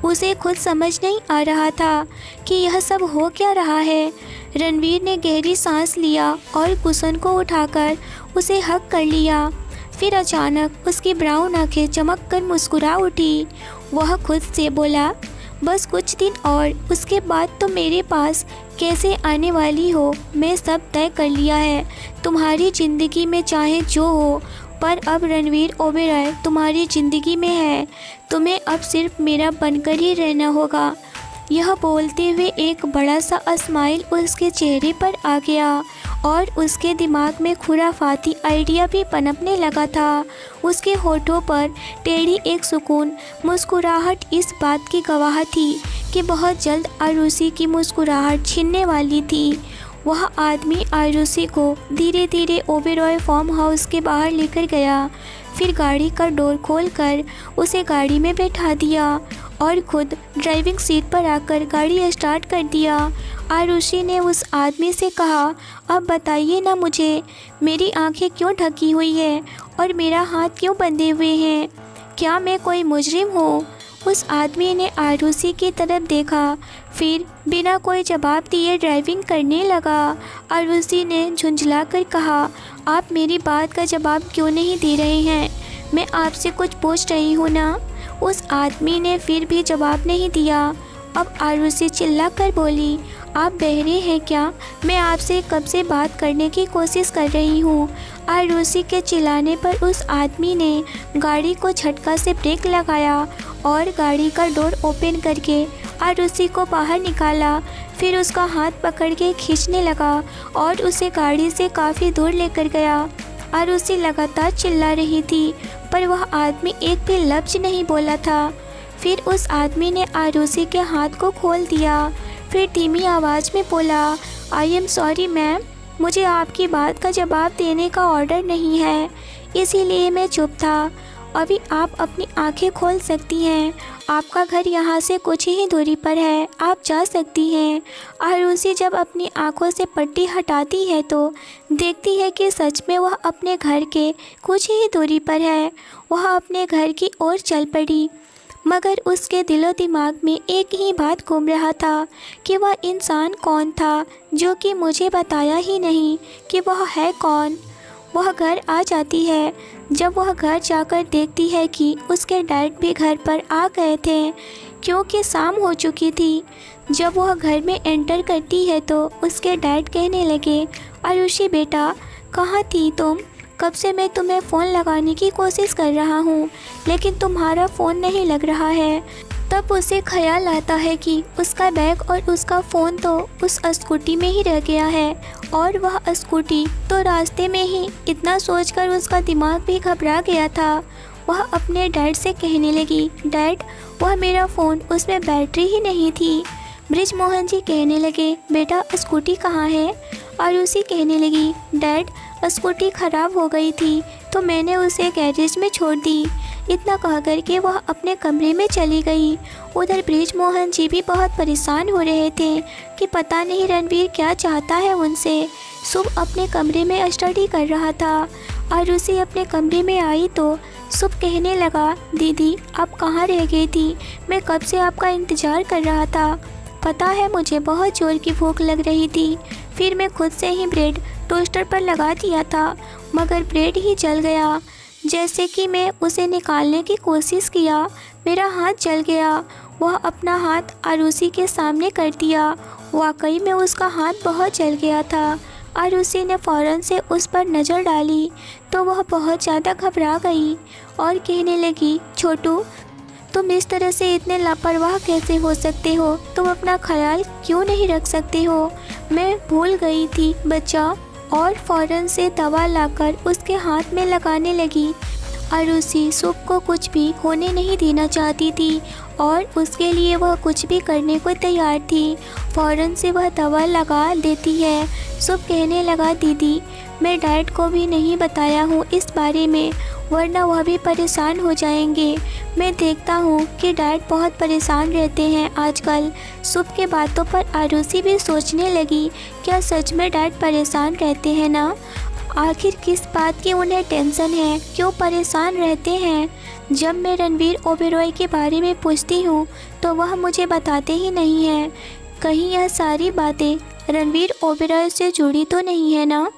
उसे खुद समझ नहीं आ रहा था कि यह सब हो क्या रहा है। रणवीर ने गहरी सांस लिया और कुशन को उठाकर उसे हक कर लिया। फिर अचानक उसकी ब्राउन आंखें चमक कर मुस्कुरा उठी। वह खुद से बोला, बस कुछ दिन और, उसके बाद तो मेरे पास कैसे आने वाली हो, मैं सब तय कर लिया है। तुम्हारी ज़िंदगी में चाहे जो हो, पर अब रणवीर ओबेरॉय तुम्हारी ज़िंदगी में है। तुम्हें अब सिर्फ मेरा बनकर ही रहना होगा। यह बोलते हुए एक बड़ा सा स्माइल उसके चेहरे पर आ गया और उसके दिमाग में खुराफाती आइडिया भी पनपने लगा था। उसके होठों पर टेढ़ी एक सुकून मुस्कुराहट इस बात की गवाह थी कि बहुत जल्द आरुषि की मुस्कुराहट छिनने वाली थी। वह आदमी आरुषि को धीरे धीरे ओबेरॉय फार्म हाउस के बाहर लेकर गया। फिर गाड़ी का डोर खोलकर उसे गाड़ी में बैठा दिया और खुद ड्राइविंग सीट पर आकर गाड़ी स्टार्ट कर दिया। आरुषि ने उस आदमी से कहा, अब बताइए ना मुझे, मेरी आंखें क्यों ढकी हुई है और मेरा हाथ क्यों बंधे हुए हैं? क्या मैं कोई मुजरिम हूँ? उस आदमी ने आरुषि की तरफ देखा, फिर बिना कोई जवाब दिए ड्राइविंग करने लगा। आरुषि ने झुंझलाकर कहा, आप मेरी बात का जवाब क्यों नहीं दे रहे हैं? मैं आपसे कुछ पूछ रही हूँ ना। उस आदमी ने फिर भी जवाब नहीं दिया। अब आरुषि चिल्लाकर बोली, आप बहरे हैं क्या? मैं आपसे कब से बात करने की कोशिश कर रही हूँ। आरुषि के चिल्लाने पर उस आदमी ने गाड़ी को झटका से ब्रेक लगाया और गाड़ी का डोर ओपन करके आरुषि को बाहर निकाला। फिर उसका हाथ पकड़ के खींचने लगा और उसे गाड़ी से काफ़ी दूर लेकर गया। आरुषि लगातार चिल्ला रही थी, पर वह आदमी एक भी लफ्ज़ नहीं बोला था। फिर उस आदमी ने आरुषि के हाथ को खोल दिया। फिर धीमी आवाज़ में बोला, आई एम सॉरी मैम, मुझे आपकी बात का जवाब देने का ऑर्डर नहीं है, इसीलिए मैं चुप था। अभी आप अपनी आंखें खोल सकती हैं। आपका घर यहाँ से कुछ ही दूरी पर है, आप जा सकती हैं। आरुषि जब अपनी आंखों से पट्टी हटाती है तो देखती है कि सच में वह अपने घर के कुछ ही दूरी पर है। वह अपने घर की ओर चल पड़ी, मगर उसके दिलो दिमाग में एक ही बात घूम रहा था कि वह इंसान कौन था जो कि मुझे बताया ही नहीं कि वह है कौन। वह घर आ जाती है। जब वह घर जाकर देखती है कि उसके डैड भी घर पर आ गए थे, क्योंकि शाम हो चुकी थी। जब वह घर में एंटर करती है तो उसके डैड कहने लगे, आरुषि बेटा, कहाँ थी तुम? कब से मैं तुम्हें फ़ोन लगाने की कोशिश कर रहा हूँ, लेकिन तुम्हारा फ़ोन नहीं लग रहा है। तब उसे ख्याल आता है कि उसका बैग और उसका फ़ोन तो उस स्कूटी में ही रह गया है और वह स्कूटी तो रास्ते में ही। इतना सोचकर उसका दिमाग भी घबरा गया था। वह अपने डैड से कहने लगी, डैड, वह मेरा फ़ोन, उसमें बैटरी ही नहीं थी। बृजमोहन जी कहने लगे, बेटा स्कूटी कहाँ है? आरुषि कहने लगी, डैड, स्कूटी ख़राब हो गई थी तो मैंने उसे गैरेज में छोड़ दी। इतना कह करके वह अपने कमरे में चली गई। उधर बृजमोहन जी भी बहुत परेशान हो रहे थे कि पता नहीं रणवीर क्या चाहता है उनसे। शुभ अपने कमरे में स्टडी कर रहा था। आरुषि अपने कमरे में आई तो शुभ कहने लगा, दीदी आप कहाँ रह गई थी? मैं कब से आपका इंतज़ार कर रहा था। पता है मुझे बहुत ज़ोर की भूख लग रही थी, फिर मैं खुद से ही ब्रेड टोस्टर पर लगा दिया था, मगर ब्रेड ही जल गया। जैसे कि मैं उसे निकालने की कोशिश किया, मेरा हाथ जल गया। वह अपना हाथ आरुषि के सामने कर दिया। वाकई में उसका हाथ बहुत जल गया था। आरुषि ने फ़ौरन से उस पर नज़र डाली तो वह बहुत ज़्यादा घबरा गई और कहने लगी, छोटू तुम इस तरह से इतने लापरवाह कैसे हो सकते हो? तुम अपना ख्याल क्यों नहीं रख सकते हो? मैं भूल गई थी बच्चा, और फौरन से दवा लाकर उसके हाथ में लगाने लगी। आरुषि सुप को कुछ भी होने नहीं देना चाहती थी और उसके लिए वह कुछ भी करने को तैयार थी। फौरन से वह दवा लगा देती है। सुप कहने लगा, दीदी मैं डैड को भी नहीं बताया हूँ इस बारे में, वरना वह भी परेशान हो जाएंगे। मैं देखता हूँ कि डैड बहुत परेशान रहते हैं आजकल। सुप के बातों पर आरुषि भी सोचने लगी, क्या सच में डैड परेशान रहते हैं ना? आखिर किस बात की उन्हें टेंशन है, क्यों परेशान रहते हैं? जब मैं रणवीर ओबेरॉय के बारे में पूछती हूँ तो वह मुझे बताते ही नहीं हैं। कहीं यह सारी बातें रणवीर ओबेरॉय से जुड़ी तो नहीं है ना?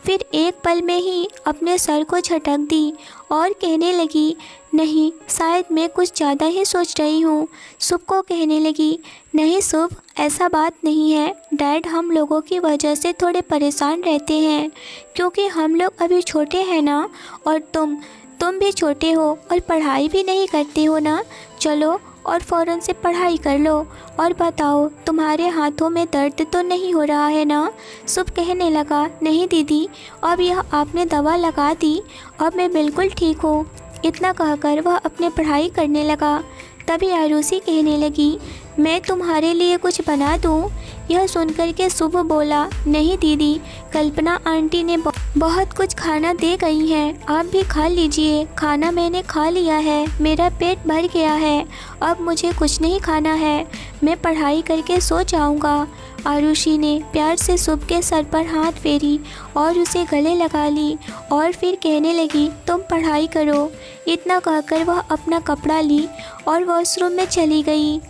फिर एक पल में ही अपने सर को झटक दी और कहने लगी, नहीं, शायद मैं कुछ ज़्यादा ही सोच रही हूँ। सुप को कहने लगी, नहीं सुप, ऐसा बात नहीं है। डैड हम लोगों की वजह से थोड़े परेशान रहते हैं, क्योंकि हम लोग अभी छोटे हैं ना, और तुम भी छोटे हो और पढ़ाई भी नहीं करते हो ना। चलो और फ़ौरन से पढ़ाई कर लो, और बताओ तुम्हारे हाथों में दर्द तो नहीं हो रहा है ना? सुप कहने लगा, नहीं दीदी, अब यह आपने दवा लगा दी, अब मैं बिल्कुल ठीक हूँ। इतना कहकर वह अपने पढ़ाई करने लगा। तभी आरुषि कहने लगी, मैं तुम्हारे लिए कुछ बना दूँ? यह सुनकर के शुभ बोला, नहीं दीदी, कल्पना आंटी ने बहुत कुछ खाना दे गई हैं, आप भी खा लीजिए। खाना मैंने खा लिया है, मेरा पेट भर गया है, अब मुझे कुछ नहीं खाना है, मैं पढ़ाई करके सो जाऊंगा। आरुषि ने प्यार से शुभ के सर पर हाथ फेरी और उसे गले लगा ली और फिर कहने लगी, तुम पढ़ाई करो। इतना कहकर वह अपना कपड़ा ली और वॉशरूम में चली गई।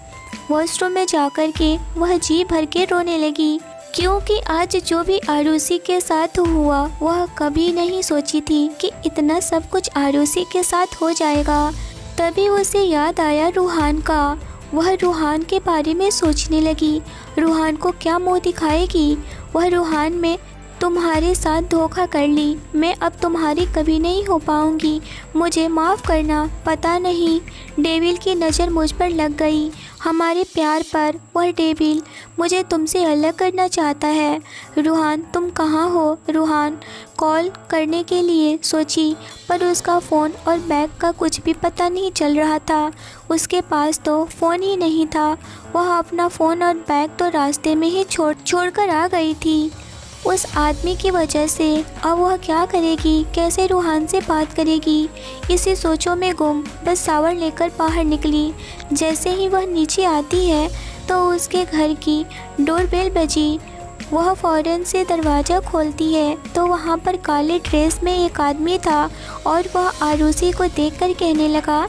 वॉशरूम में जाकर के वह जी भर के रोने लगी, क्योंकि आज जो भी आरुषि के साथ हुआ वह कभी नहीं सोची थी कि इतना सब कुछ आरुषि के साथ हो जाएगा। तभी उसे याद आया रूहान का। वह रूहान के बारे में सोचने लगी, रूहान को क्या मुँह दिखाएगी? वह रूहान में तुम्हारे साथ धोखा कर ली, मैं अब तुम्हारी कभी नहीं हो पाऊंगी, मुझे माफ़ करना। पता नहीं डेविल की नज़र मुझ पर लग गई, हमारे प्यार पर। वह डेविल मुझे तुमसे अलग करना चाहता है। रूहान तुम कहाँ हो? रूहान कॉल करने के लिए सोची, पर उसका फ़ोन और बैग का कुछ भी पता नहीं चल रहा था। उसके पास तो फ़ोन ही नहीं था। वह अपना फ़ोन और बैग तो रास्ते में ही छोड़कर आ गई थी। उस आदमी की वजह से अब वह क्या करेगी, कैसे रूहान से बात करेगी? इसी सोचों में गुम बस शावर लेकर बाहर निकली। जैसे ही वह नीचे आती है तो उसके घर की डोरबेल बजी। वह फ़ौरन से दरवाज़ा खोलती है तो वहाँ पर काले ड्रेस में एक आदमी था और वह आरुषि को देखकर कहने लगा,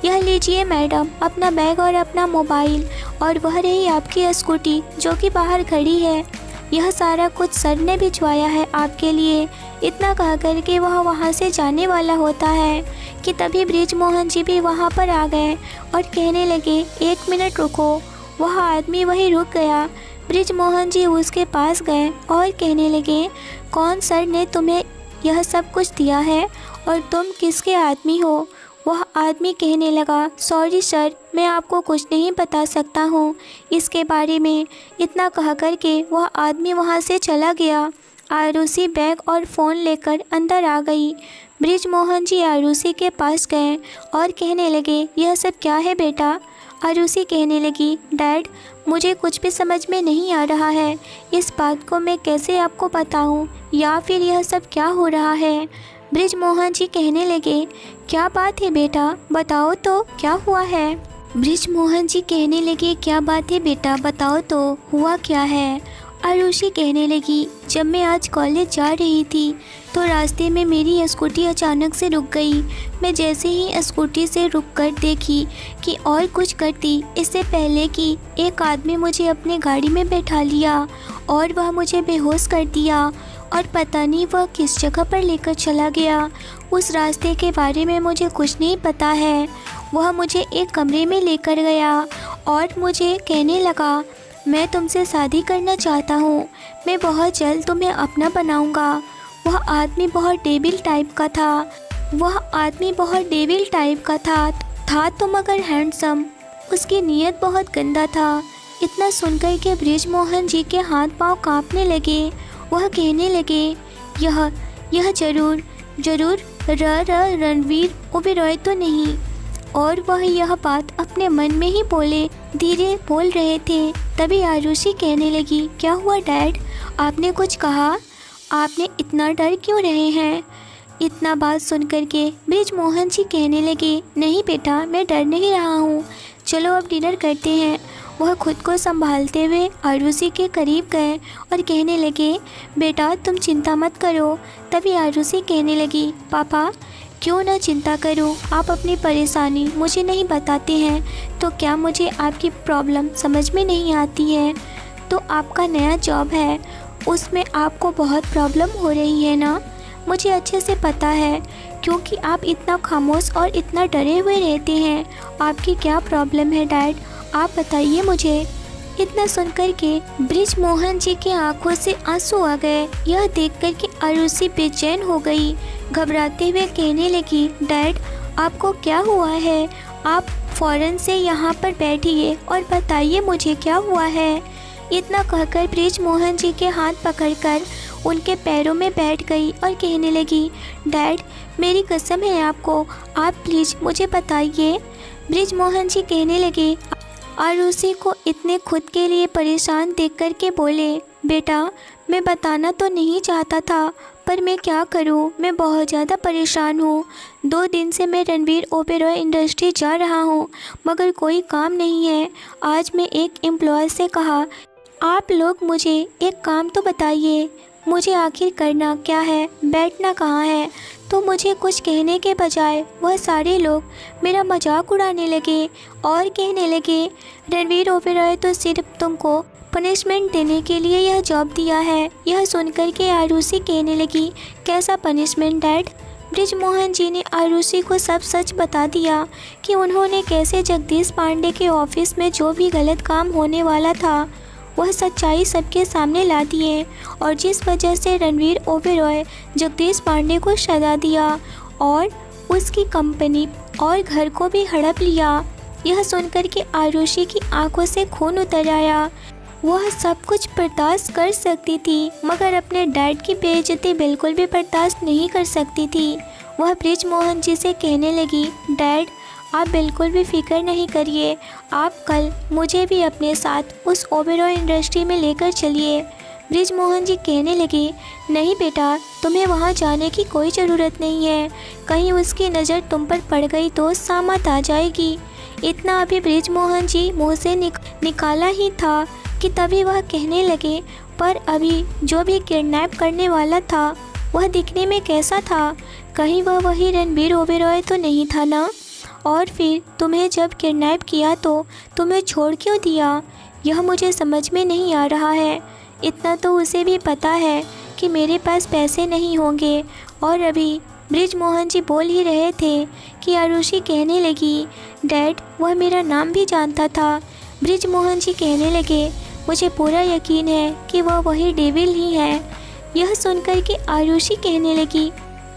यह लीजिए मैडम, अपना बैग और अपना मोबाइल, और वह रही आपकी स्कूटी जो कि बाहर खड़ी है। यह सारा कुछ सर ने भिजवाया है आपके लिए। इतना कह कर के वह वहाँ से जाने वाला होता है कि तभी बृजमोहन जी भी वहाँ पर आ गए और कहने लगे, एक मिनट रुको। वह आदमी वहीं रुक गया। बृजमोहन जी उसके पास गए और कहने लगे, कौन सर ने तुम्हें यह सब कुछ दिया है और तुम किसके आदमी हो? वह आदमी कहने लगा, सॉरी सर, मैं आपको कुछ नहीं बता सकता हूँ इसके बारे में। इतना कह कर के वह आदमी वहाँ से चला गया। आरुषि बैग और फ़ोन लेकर अंदर आ गई। बृजमोहन जी आरुषि के पास गए और कहने लगे, यह सब क्या है बेटा? आरुषि कहने लगी, डैड मुझे कुछ भी समझ में नहीं आ रहा है, इस बात को मैं कैसे आपको बताऊँ, या फिर यह सब क्या हो रहा है? बृजमोहन जी कहने लगे, क्या बात है बेटा, बताओ तो क्या हुआ है? बृजमोहन जी कहने लगे, क्या बात है बेटा, बताओ तो हुआ क्या है? आरुषि कहने लगी, जब मैं आज कॉलेज जा रही थी तो रास्ते में मेरी स्कूटी अचानक से रुक गई। मैं जैसे ही स्कूटी से रुककर देखी कि और कुछ करती इससे पहले कि एक आदमी मुझे अपने गाड़ी में बैठा लिया और वह मुझे बेहोश कर दिया और पता नहीं वह किस जगह पर लेकर चला गया। उस रास्ते के बारे में मुझे कुछ नहीं पता है। वह मुझे एक कमरे में लेकर गया और मुझे कहने लगा, मैं तुमसे शादी करना चाहता हूँ, मैं बहुत जल्द तुम्हें अपना बनाऊँगा। वह आदमी बहुत डेविल टाइप का था। था तो मगर हैंडसम। उसकी नीयत बहुत गंदा था। इतना सुनकर के बृजमोहन जी के हाथ पांव कांपने लगे। वह कहने लगे, यह जरूर रणवीर ओबेरॉय तो नहीं। और वह यह बात अपने मन में ही धीरे बोल रहे थे। तभी आरुषि कहने लगी, क्या हुआ डैड, आपने कुछ कहा? आपने इतना डर क्यों रहे हैं? इतना बात सुनकर के बृजमोहन जी कहने लगे, नहीं बेटा, मैं डर नहीं रहा हूँ, चलो अब डिनर करते हैं। वह खुद को संभालते हुए आरुषि के करीब गए और कहने लगे, बेटा तुम चिंता मत करो। तभी आरुषि कहने लगी, पापा क्यों न चिंता करूं, आप अपनी परेशानी मुझे नहीं बताते हैं तो क्या मुझे आपकी प्रॉब्लम समझ में नहीं आती है? तो आपका नया जॉब है, उसमें आपको बहुत प्रॉब्लम हो रही है ना? मुझे अच्छे से पता है, क्योंकि आप इतना खामोश और इतना डरे हुए रहते हैं। आपकी क्या प्रॉब्लम है डैड, आप बताइए मुझे। इतना सुनकर के बृजमोहन जी की आंखों से आंसू आ गए। यह देखकर के आरुषि बेचैन हो गई। घबराते हुए कहने लगी, डैड आपको क्या हुआ है? आप फ़ौरन से यहाँ पर बैठिए और बताइए मुझे क्या हुआ है। इतना कहकर बृजमोहन जी के हाथ पकड़कर उनके पैरों में बैठ गई और कहने लगी, डैड मेरी कसम है आपको, आप प्लीज़ मुझे बताइए। बृजमोहन जी कहने लगे, आरुषि को इतने खुद के लिए परेशान देख कर के बोले, बेटा मैं बताना तो नहीं चाहता था, पर मैं क्या करूं, मैं बहुत ज़्यादा परेशान हूं। 2 दिन से मैं रणवीर ओबेरॉय इंडस्ट्री जा रहा हूं, मगर कोई काम नहीं है। आज मैं एक एम्प्लॉय से कहा, आप लोग मुझे एक काम तो बताइए, मुझे आखिर करना क्या है, बैठना कहाँ है? तो मुझे कुछ कहने के बजाय वह सारे लोग मेरा मजाक उड़ाने लगे और कहने लगे, रणवीर ओबेरॉय तो सिर्फ तुमको पनिशमेंट देने के लिए यह जॉब दिया है। यह सुनकर के आरुषि कहने लगी, कैसा पनिशमेंट डैड? बृजमोहन जी ने आरुषि को सब सच बता दिया कि उन्होंने कैसे जगदीश पांडे के ऑफिस में जो भी गलत काम होने वाला था वह सच्चाई सबके सामने ला दिए, और जिस वजह से रणवीर ओबेरॉय जगदीश पांडे को सजा दिया और उसकी कंपनी और घर को भी हड़प लिया। यह सुनकर के आरुषि की आंखों से खून उतर आया। वह सब कुछ बर्दाश्त कर सकती थी, मगर अपने डैड की बेइज्जती बिल्कुल भी बर्दाश्त नहीं कर सकती थी। वह बृजमोहन जी से कहने लगी, डैड आप बिल्कुल भी फिक्र नहीं करिए, आप कल मुझे भी अपने साथ उस ओबेरॉय इंडस्ट्री में लेकर चलिए। बृजमोहन जी कहने लगे, नहीं बेटा तुम्हें वहाँ जाने की कोई ज़रूरत नहीं है, कहीं उसकी नज़र तुम पर पड़ गई तो सामत आ जाएगी। इतना अभी बृजमोहन जी मुँह से निकाला ही था कि तभी वह कहने लगे, पर अभी जो भी किडनैप करने वाला था वह दिखने में कैसा था? कहीं वह वही रणवीर ओबेरॉय तो नहीं था ना? और फिर तुम्हें जब किडनैप किया तो तुम्हें छोड़ क्यों दिया? यह मुझे समझ में नहीं आ रहा है। इतना तो उसे भी पता है कि मेरे पास पैसे नहीं होंगे। और अभी बृजमोहन जी बोल ही रहे थे कि आरुषि कहने लगी, डैड वह मेरा नाम भी जानता था। बृजमोहन जी कहने लगे, मुझे पूरा यकीन है कि वह वही डेविल ही है। यह सुनकर के आरुषि कहने लगी,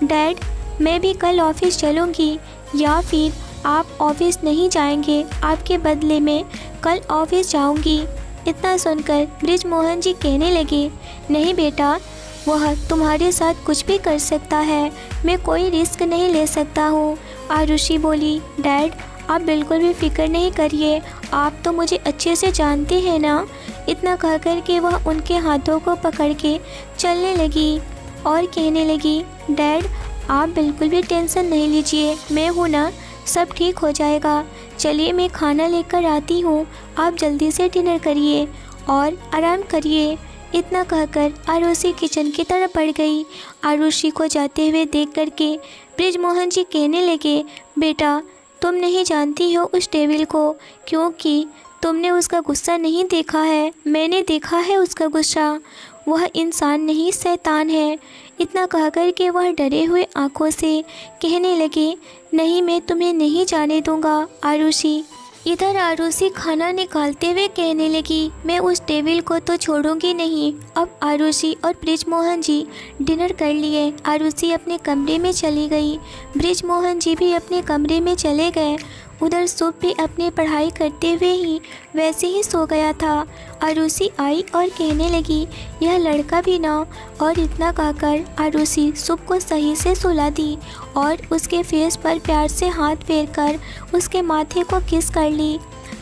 डैड मैं भी कल ऑफिस चलूँगी, या फिर आप ऑफिस नहीं जाएंगे, आपके बदले में कल ऑफिस जाऊंगी। इतना सुनकर बृजमोहन जी कहने लगे, नहीं बेटा वह तुम्हारे साथ कुछ भी कर सकता है, मैं कोई रिस्क नहीं ले सकता हूँ। आरुषि बोली, डैड आप बिल्कुल भी फिक्र नहीं करिए, आप तो मुझे अच्छे से जानते हैं ना। इतना कह कर के वह उनके हाथों को पकड़ के चलने लगी और कहने लगी, डैड आप बिल्कुल भी टेंशन नहीं लीजिए, मैं हूँ ना, सब ठीक हो जाएगा। चलिए मैं खाना लेकर आती हूँ, आप जल्दी से डिनर करिए और आराम करिए। इतना कहकर आरुषि किचन की तरफ बढ़ गई। आरुषि को जाते हुए देख करके बृजमोहन जी कहने लगे, बेटा तुम नहीं जानती हो उस डेविल को, क्योंकि तुमने उसका गुस्सा नहीं देखा है, मैंने देखा है उसका गुस्सा। वह इंसान नहीं शैतान है। इतना कहकर के वह डरे हुए आंखों से कहने लगे, नहीं मैं तुम्हें नहीं जाने दूंगा आरुषि। इधर आरुषि खाना निकालते हुए कहने लगी, मैं उस डेविल को तो छोड़ूंगी नहीं। अब आरुषि और बृजमोहन जी डिनर कर लिए। आरुषि अपने कमरे में चली गई, बृजमोहन जी भी अपने कमरे में चले गए। उधर सुप भी अपनी पढ़ाई करते हुए ही वैसे ही सो गया था। आरुषि आई और कहने लगी, यह लड़का भी ना। और इतना कहकर आरुषि सुप को सही से सुला दी और उसके फेस पर प्यार से हाथ फेरकर उसके माथे को किस कर ली।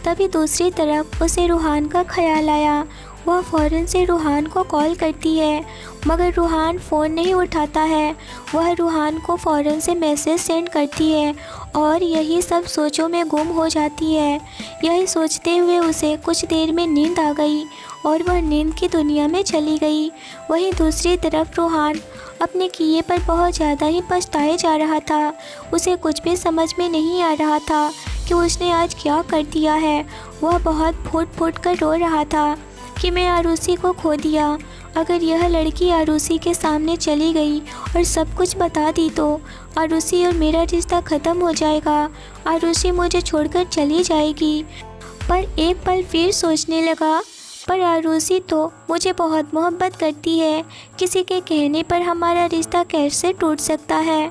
तभी दूसरी तरफ उसे रूहान का ख्याल आया। वह फ़ौरन से रूहान को कॉल करती है, मगर रूहान फ़ोन नहीं उठाता है। वह रूहान को फ़ौरन से मैसेज सेंड करती है और यही सब सोचों में गुम हो जाती है। यही सोचते हुए उसे कुछ देर में नींद आ गई और वह नींद की दुनिया में चली गई। वहीं दूसरी तरफ रूहान अपने किए पर बहुत ज़्यादा ही पछताए जा रहा था। उसे कुछ भी समझ में नहीं आ रहा था कि उसने आज क्या कर दिया है। वह बहुत फूट फूट कर रो रहा था कि मैं आरुषि को खो दिया। अगर यह लड़की आरुषि के सामने चली गई और सब कुछ बता दी तो आरुषि और मेरा रिश्ता ख़त्म हो जाएगा। आरुषि मुझे छोड़कर चली जाएगी। पर एक पल फिर सोचने लगा, पर आरुषि तो मुझे बहुत मोहब्बत करती है। किसी के कहने पर हमारा रिश्ता कैसे टूट सकता है।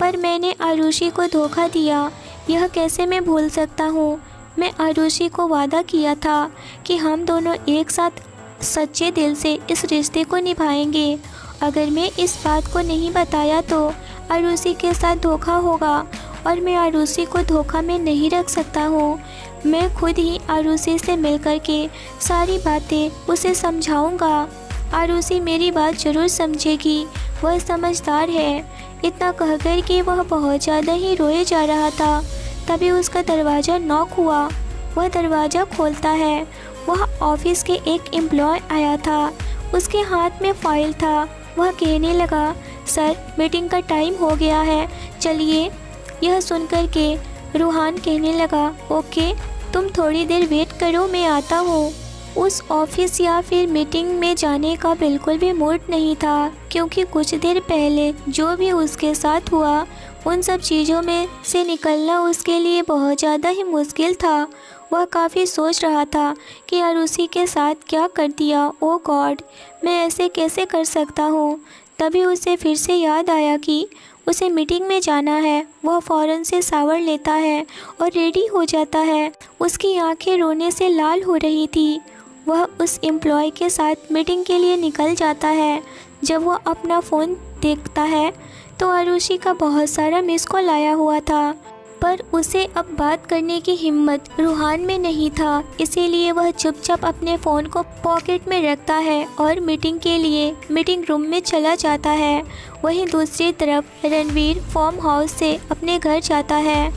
पर मैंने आरुषि को धोखा दिया, यह कैसे मैं भूल सकता हूँ। मैं आरुषि को वादा किया था कि हम दोनों एक साथ सच्चे दिल से इस रिश्ते को निभाएंगे। अगर मैं इस बात को नहीं बताया तो आरुषि के साथ धोखा होगा और मैं आरुषि को धोखा में नहीं रख सकता हूँ। मैं खुद ही आरुषि से मिलकर के सारी बातें उसे समझाऊंगा। आरुषि मेरी बात ज़रूर समझेगी, वह समझदार है। इतना कहकर कि वह बहुत ज़्यादा ही रोए जा रहा था। तभी उसका दरवाज़ा नॉक हुआ। वह दरवाज़ा खोलता है। वह ऑफिस के एक एम्प्लॉय आया था। उसके हाथ में फ़ाइल था। वह कहने लगा, सर मीटिंग का टाइम हो गया है, चलिए। यह सुनकर के रूहान कहने लगा, ओके तुम थोड़ी देर वेट करो, मैं आता हूँ। उस ऑफिस या फिर मीटिंग में जाने का बिल्कुल भी मूड नहीं था, क्योंकि कुछ देर पहले जो भी उसके साथ हुआ उन सब चीज़ों में से निकलना उसके लिए बहुत ज़्यादा ही मुश्किल था। वह काफ़ी सोच रहा था कि आरुषि के साथ क्या कर दिया। ओ गॉड, मैं ऐसे कैसे कर सकता हूँ। तभी उसे फिर से याद आया कि उसे मीटिंग में जाना है। वह फ़ौरन से शावर लेता है और रेडी हो जाता है। उसकी आंखें रोने से लाल हो रही थी। वह उस एम्प्लॉय के साथ मीटिंग के लिए निकल जाता है। जब वह अपना फ़ोन देखता है तो आरुषि का बहुत सारा मिस कॉल आया हुआ था, पर उसे अब बात करने की हिम्मत रूहान में नहीं था। इसीलिए वह चुपचाप अपने फ़ोन को पॉकेट में रखता है और मीटिंग के लिए मीटिंग रूम में चला जाता है। वहीं दूसरी तरफ रणवीर फार्म हाउस से अपने घर जाता है।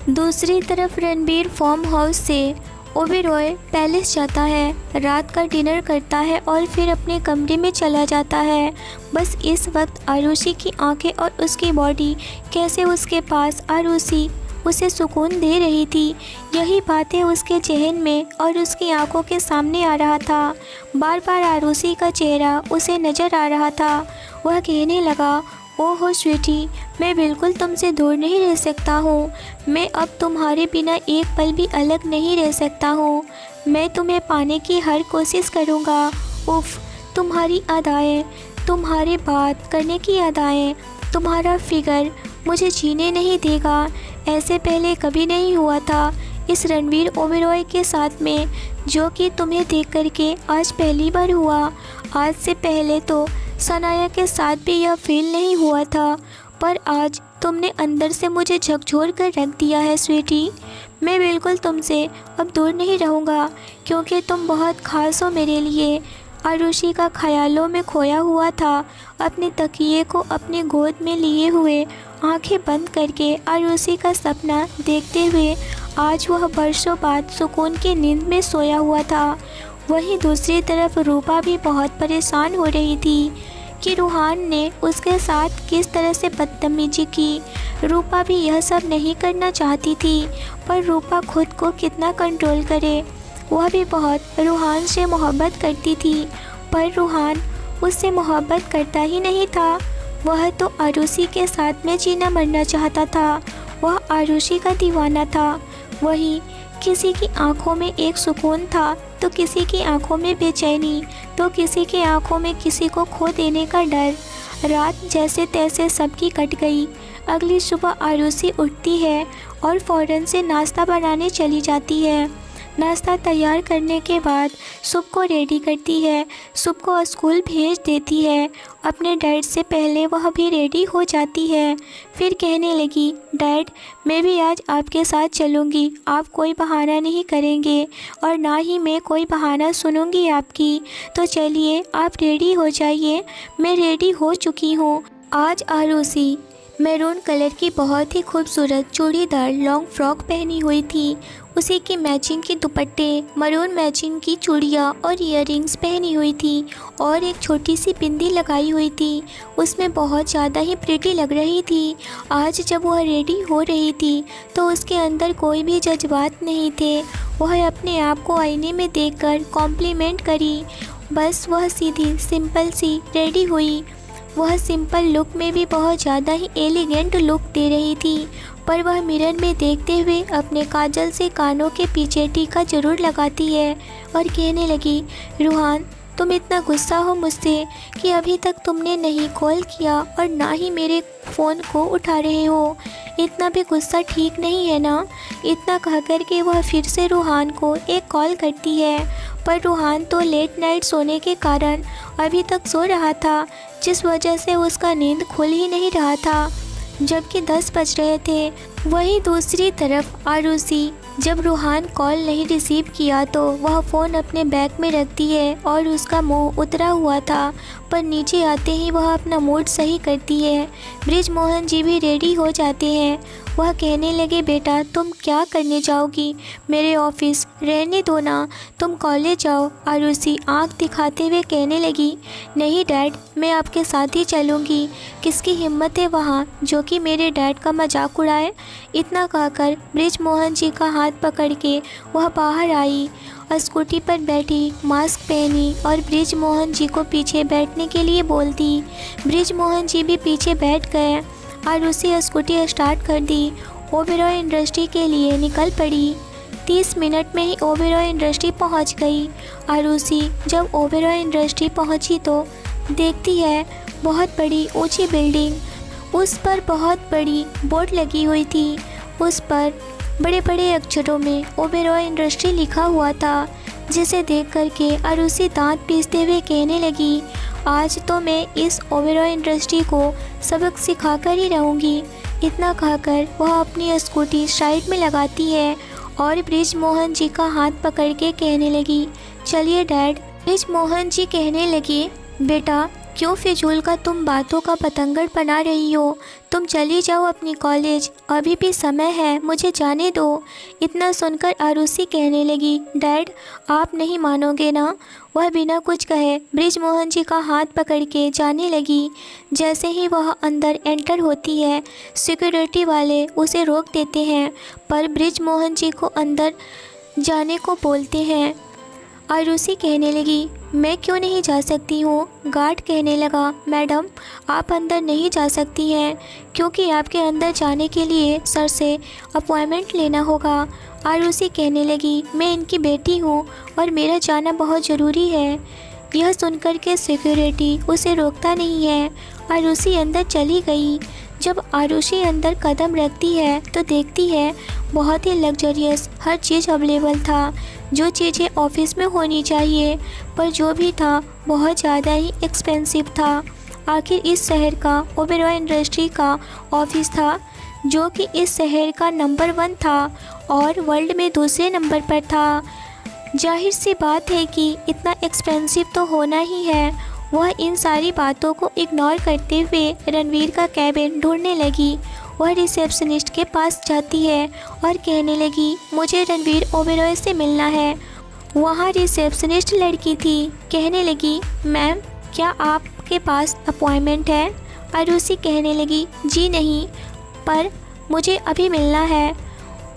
दूसरी तरफ रणवीर फार्म हाउस से ओबेरॉय पैलेस जाता है, रात का डिनर करता है और फिर अपने कमरे में चला जाता है। बस इस वक्त आरुषि की आंखें और उसकी बॉडी कैसे उसके पास आरुषि उसे सुकून दे रही थी, यही बातें उसके जहन में और उसकी आंखों के सामने आ रहा था। बार बार आरुषि का चेहरा उसे नज़र आ रहा था। वह कहने लगा, ओहो स्वीटी, मैं बिल्कुल तुमसे दूर नहीं रह सकता हूँ। मैं अब तुम्हारे बिना एक पल भी अलग नहीं रह सकता हूँ। मैं तुम्हें पाने की हर कोशिश करूँगा। उफ़, तुम्हारी अदाएँ, तुम्हारे बात करने की अदाएँ, तुम्हारा फिगर मुझे जीने नहीं देगा। ऐसे पहले कभी नहीं हुआ था इस रणवीर ओबेरॉय के साथ में, जो कि तुम्हें देख करके आज पहली बार हुआ। आज से पहले तो सनाया के साथ भी यह फील नहीं हुआ था, पर आज तुमने अंदर से मुझे झकझोर कर रख दिया है स्वीटी। मैं बिल्कुल तुमसे अब दूर नहीं रहूँगा, क्योंकि तुम बहुत ख़ास हो मेरे लिए। आरुषि का ख्यालों में खोया हुआ था। अपने तकिए को अपने गोद में लिए हुए आंखें बंद करके आरुषि का सपना देखते हुए आज वह बरसों बाद सुकून की नींद में सोया हुआ था। वहीं दूसरी तरफ रूपा भी बहुत परेशान हो रही थी कि रूहान ने उसके साथ किस तरह से बदतमीजी की। रूपा भी यह सब नहीं करना चाहती थी, पर रूपा खुद को कितना कंट्रोल करे। वह भी बहुत रूहान से मोहब्बत करती थी, पर रूहान उससे मोहब्बत करता ही नहीं था। वह तो आरुषि के साथ में जीना मरना चाहता था। वह आरुषि का दीवाना था। वहीं किसी की आंखों में एक सुकून था तो किसी की आंखों में बेचैनी, तो किसी की आंखों में किसी को खो देने का डर। रात जैसे तैसे सबकी कट गई। अगली सुबह आरुषि उठती है और फ़ौरन से नाश्ता बनाने चली जाती है। नाश्ता तैयार करने के बाद सुब को रेडी करती है, सुब को स्कूल भेज देती है। अपने डैड से पहले वह भी रेडी हो जाती है। फिर कहने लगी, डैड मैं भी आज आपके साथ चलूँगी, आप कोई बहाना नहीं करेंगे और ना ही मैं कोई बहाना सुनूँगी आपकी। तो चलिए आप रेडी हो जाइए, मैं रेडी हो चुकी हूँ। आज आरुषि मैरून कलर की बहुत ही खूबसूरत चूड़ीदार लॉन्ग फ्रॉक पहनी हुई थी। उसी की मैचिंग की दुपट्टे, मरून मैचिंग की चूड़ियाँ और इयररिंग्स पहनी हुई थी और एक छोटी सी बिंदी लगाई हुई थी। उसमें बहुत ज़्यादा ही प्रिटी लग रही थी। आज जब वह रेडी हो रही थी तो उसके अंदर कोई भी जज्बात नहीं थे। वह अपने आप को आईने में देखकर कॉम्प्लीमेंट करी। बस वह सीधी सिंपल सी रेडी हुई। वह सिंपल लुक में भी बहुत ज़्यादा ही एलिगेंट लुक दे रही थी, पर वह मिरर में देखते हुए अपने काजल से कानों के पीछे टीका जरूर लगाती है और कहने लगी, रूहान तुम इतना गुस्सा हो मुझसे कि अभी तक तुमने नहीं कॉल किया और ना ही मेरे फ़ोन को उठा रहे हो। इतना भी गुस्सा ठीक नहीं है ना। इतना कहकर के वह फिर से रूहान को एक कॉल करती है, पर रूहान तो लेट नाइट सोने के कारण अभी तक सो रहा था, जिस वजह से उसका नींद खुल ही नहीं रहा था, जबकि 10 बज रहे थे। वहीं दूसरी तरफ आरुषि जब रूहान कॉल नहीं रिसीव किया तो वह फ़ोन अपने बैग में रखती है और उसका मुंह उतरा हुआ था, पर नीचे आते ही वह अपना मूड सही करती है। ब्रिज मोहन जी भी रेडी हो जाते हैं। वह कहने लगे, बेटा तुम क्या करने जाओगी, मेरे ऑफिस रहने दो ना, तुम कॉलेज जाओ। आरुषि आंख दिखाते हुए कहने लगी, नहीं डैड मैं आपके साथ ही चलूँगी। किसकी हिम्मत है वहाँ जो कि मेरे डैड का मजाक उड़ाए। इतना कहकर ब्रिज मोहन जी का हाथ पकड़ के वह बाहर आई और स्कूटी पर बैठी, मास्क पहनी और ब्रिज मोहन जी को पीछे बैठने के लिए बोल दी। ब्रिज मोहन जी भी पीछे बैठ गए। आरुषि स्कूटी स्टार्ट कर दी। ओबेरॉय इंडस्ट्री के लिए निकल पड़ी। 30 मिनट में ही ओबेरॉय इंडस्ट्री पहुंच गई। आरुषि जब ओबेरॉय इंडस्ट्री पहुंची तो देखती है बहुत बड़ी ऊंची बिल्डिंग। उस पर बहुत बड़ी बोर्ड लगी हुई थी। उस पर बड़े बड़े अक्षरों में ओबेरॉय इंडस्ट्री लिखा हुआ था, जिसे देख करके आरुषि दांत पीसते हुए कहने लगी, आज तो मैं इस ओबेरॉय इंडस्ट्री को सबक सिखा कर ही रहूँगी। इतना कहकर वह अपनी स्कूटी साइड में लगाती है और ब्रिज मोहन जी का हाथ पकड़ के कहने लगी, चलिए डैड। ब्रिज मोहन जी कहने लगे, बेटा क्यों फिजूल का तुम बातों का पतंगड़ बना रही हो, तुम चली जाओ अपनी कॉलेज, अभी भी समय है, मुझे जाने दो। इतना सुनकर आरुषि कहने लगी, डैड आप नहीं मानोगे ना। वह बिना कुछ कहे ब्रिज मोहन जी का हाथ पकड़ के जाने लगी। जैसे ही वह अंदर एंटर होती है सिक्योरिटी वाले उसे रोक देते हैं, पर ब्रिज मोहन जी को अंदर जाने को बोलते हैं। आरुषि कहने लगी, मैं क्यों नहीं जा सकती हूँ। गार्ड कहने लगा, मैडम आप अंदर नहीं जा सकती हैं क्योंकि आपके अंदर जाने के लिए सर से अपॉइंटमेंट लेना होगा। आरुषि कहने लगी, मैं इनकी बेटी हूँ और मेरा जाना बहुत ज़रूरी है। यह सुनकर के सिक्योरिटी उसे रोकता नहीं है। आरुषि अंदर चली गई। जब आरुषि अंदर कदम रखती है तो देखती है बहुत ही लग्जरियस हर चीज़ अवेलेबल था, जो चीज़ें ऑफिस में होनी चाहिए, पर जो भी था बहुत ज़्यादा ही एक्सपेंसिव था। आखिर इस शहर का ओबेरॉय इंडस्ट्री का ऑफिस था, जो कि इस शहर का नंबर 1 था और वर्ल्ड में दूसरे नंबर पर था। जाहिर सी बात है कि इतना एक्सपेंसिव तो होना ही है। वह इन सारी बातों को इग्नोर करते हुए रणवीर का कैबिन ढूंढने लगी। वह रिसेप्शनिस्ट के पास जाती है और कहने लगी, मुझे रणवीर ओबेरॉय से मिलना है। वहाँ रिसेप्शनिस्ट लड़की थी। कहने लगी, मैम क्या आपके पास अपॉइंटमेंट है। आरुषि कहने लगी, जी नहीं, पर मुझे अभी मिलना है।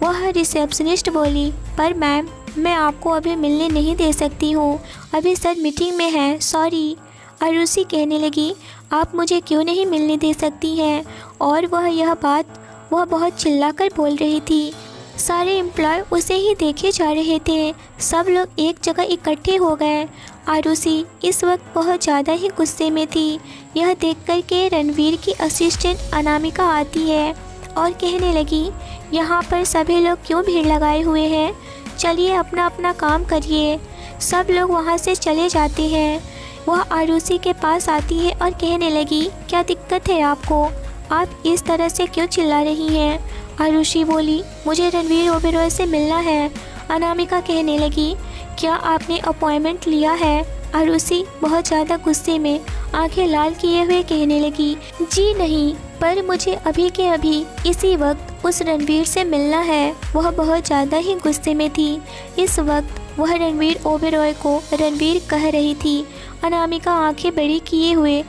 वह रिसेप्शनिस्ट बोली, पर मैम मैं आपको अभी मिलने नहीं दे सकती हूँ, अभी सर मीटिंग में है, सॉरी। आरुषि कहने लगी, आप मुझे क्यों नहीं मिलने दे सकती हैं। और यह बात वह बहुत चिल्लाकर बोल रही थी। सारे एम्प्लॉय उसे ही देखे जा रहे थे। सब लोग एक जगह इकट्ठे हो गए आरुषि इस वक्त बहुत ज़्यादा ही गुस्से में थी। यह देखकर के रणवीर की असिस्टेंट अनामिका आती है और कहने लगी, यहाँ पर सभी लोग क्यों भीड़ लगाए हुए हैं, चलिए अपना अपना काम करिए। सब लोग वहाँ से चले जाते हैं। वह आरुषि के पास आती है और कहने लगी, क्या दिक्कत है आपको, आप इस तरह से क्यों चिल्ला रही हैं। आरुषि बोली, मुझे रणवीर ओबेरॉय से मिलना है। अनामिका कहने लगी, क्या आपने अपॉइंटमेंट लिया है। आरुषि बहुत ज़्यादा गुस्से में आंखें लाल किए हुए कहने लगी, जी नहीं, पर मुझे अभी के अभी इसी वक्त उस रणवीर से मिलना है। वह बहुत ज़्यादा ही गुस्से में थी। इस वक्त वह रणवीर ओबेरॉय को रणवीर कह रही थी। अनामिका आंखें बड़ी किए हुए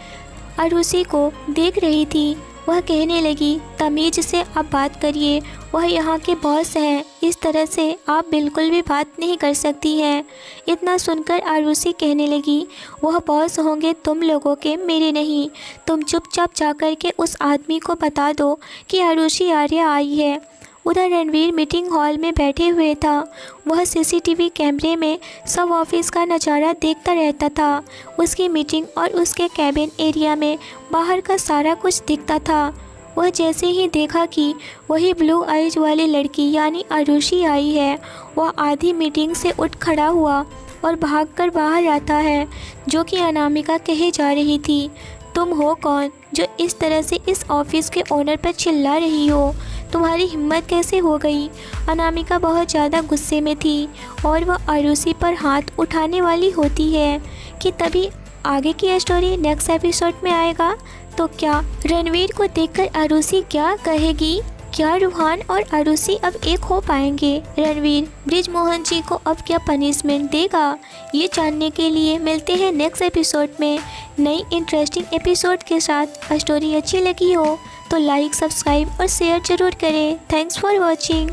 आरुषि को देख रही थी। वह कहने लगी, तमीज़ से आप बात करिए, वह यहाँ के बॉस हैं, इस तरह से आप बिल्कुल भी बात नहीं कर सकती हैं। इतना सुनकर आरुषि कहने लगी, वह बॉस होंगे तुम लोगों के, मेरे नहीं। तुम चुपचाप जाकर के उस आदमी को बता दो कि आरुषि आर्या आई है। उधर रणवीर मीटिंग हॉल में बैठे हुए था। वह सीसीटीवी कैमरे में सब ऑफिस का नज़ारा देखता रहता था। उसकी मीटिंग और उसके कैबिन एरिया में बाहर का सारा कुछ दिखता था। वह जैसे ही देखा कि वही ब्लू आइज वाली लड़की यानी आरुषि आई है, वह आधी मीटिंग से उठ खड़ा हुआ और भागकर बाहर आता है, जो कि अनामिका कहे जा रही थी, तुम हो कौन जो इस तरह से इस ऑफिस के ओनर पर चिल्ला रही हो, तुम्हारी हिम्मत कैसे हो गई। अनामिका बहुत ज़्यादा गुस्से में थी और वह आरुषि पर हाथ उठाने वाली होती है कि तभी आगे की स्टोरी नेक्स्ट एपिसोड में आएगा। तो क्या रणवीर को देखकर आरुषि क्या कहेगी, क्या रूहान और आरुषि अब एक हो पाएंगे, रणवीर ब्रिजमोहन जी को अब क्या पनिशमेंट देगा, ये जानने के लिए मिलते हैं नेक्स्ट एपिसोड में नई इंटरेस्टिंग एपिसोड के साथ। स्टोरी अच्छी लगी हो तो लाइक, सब्सक्राइब और शेयर ज़रूर करें। Thanks for watching.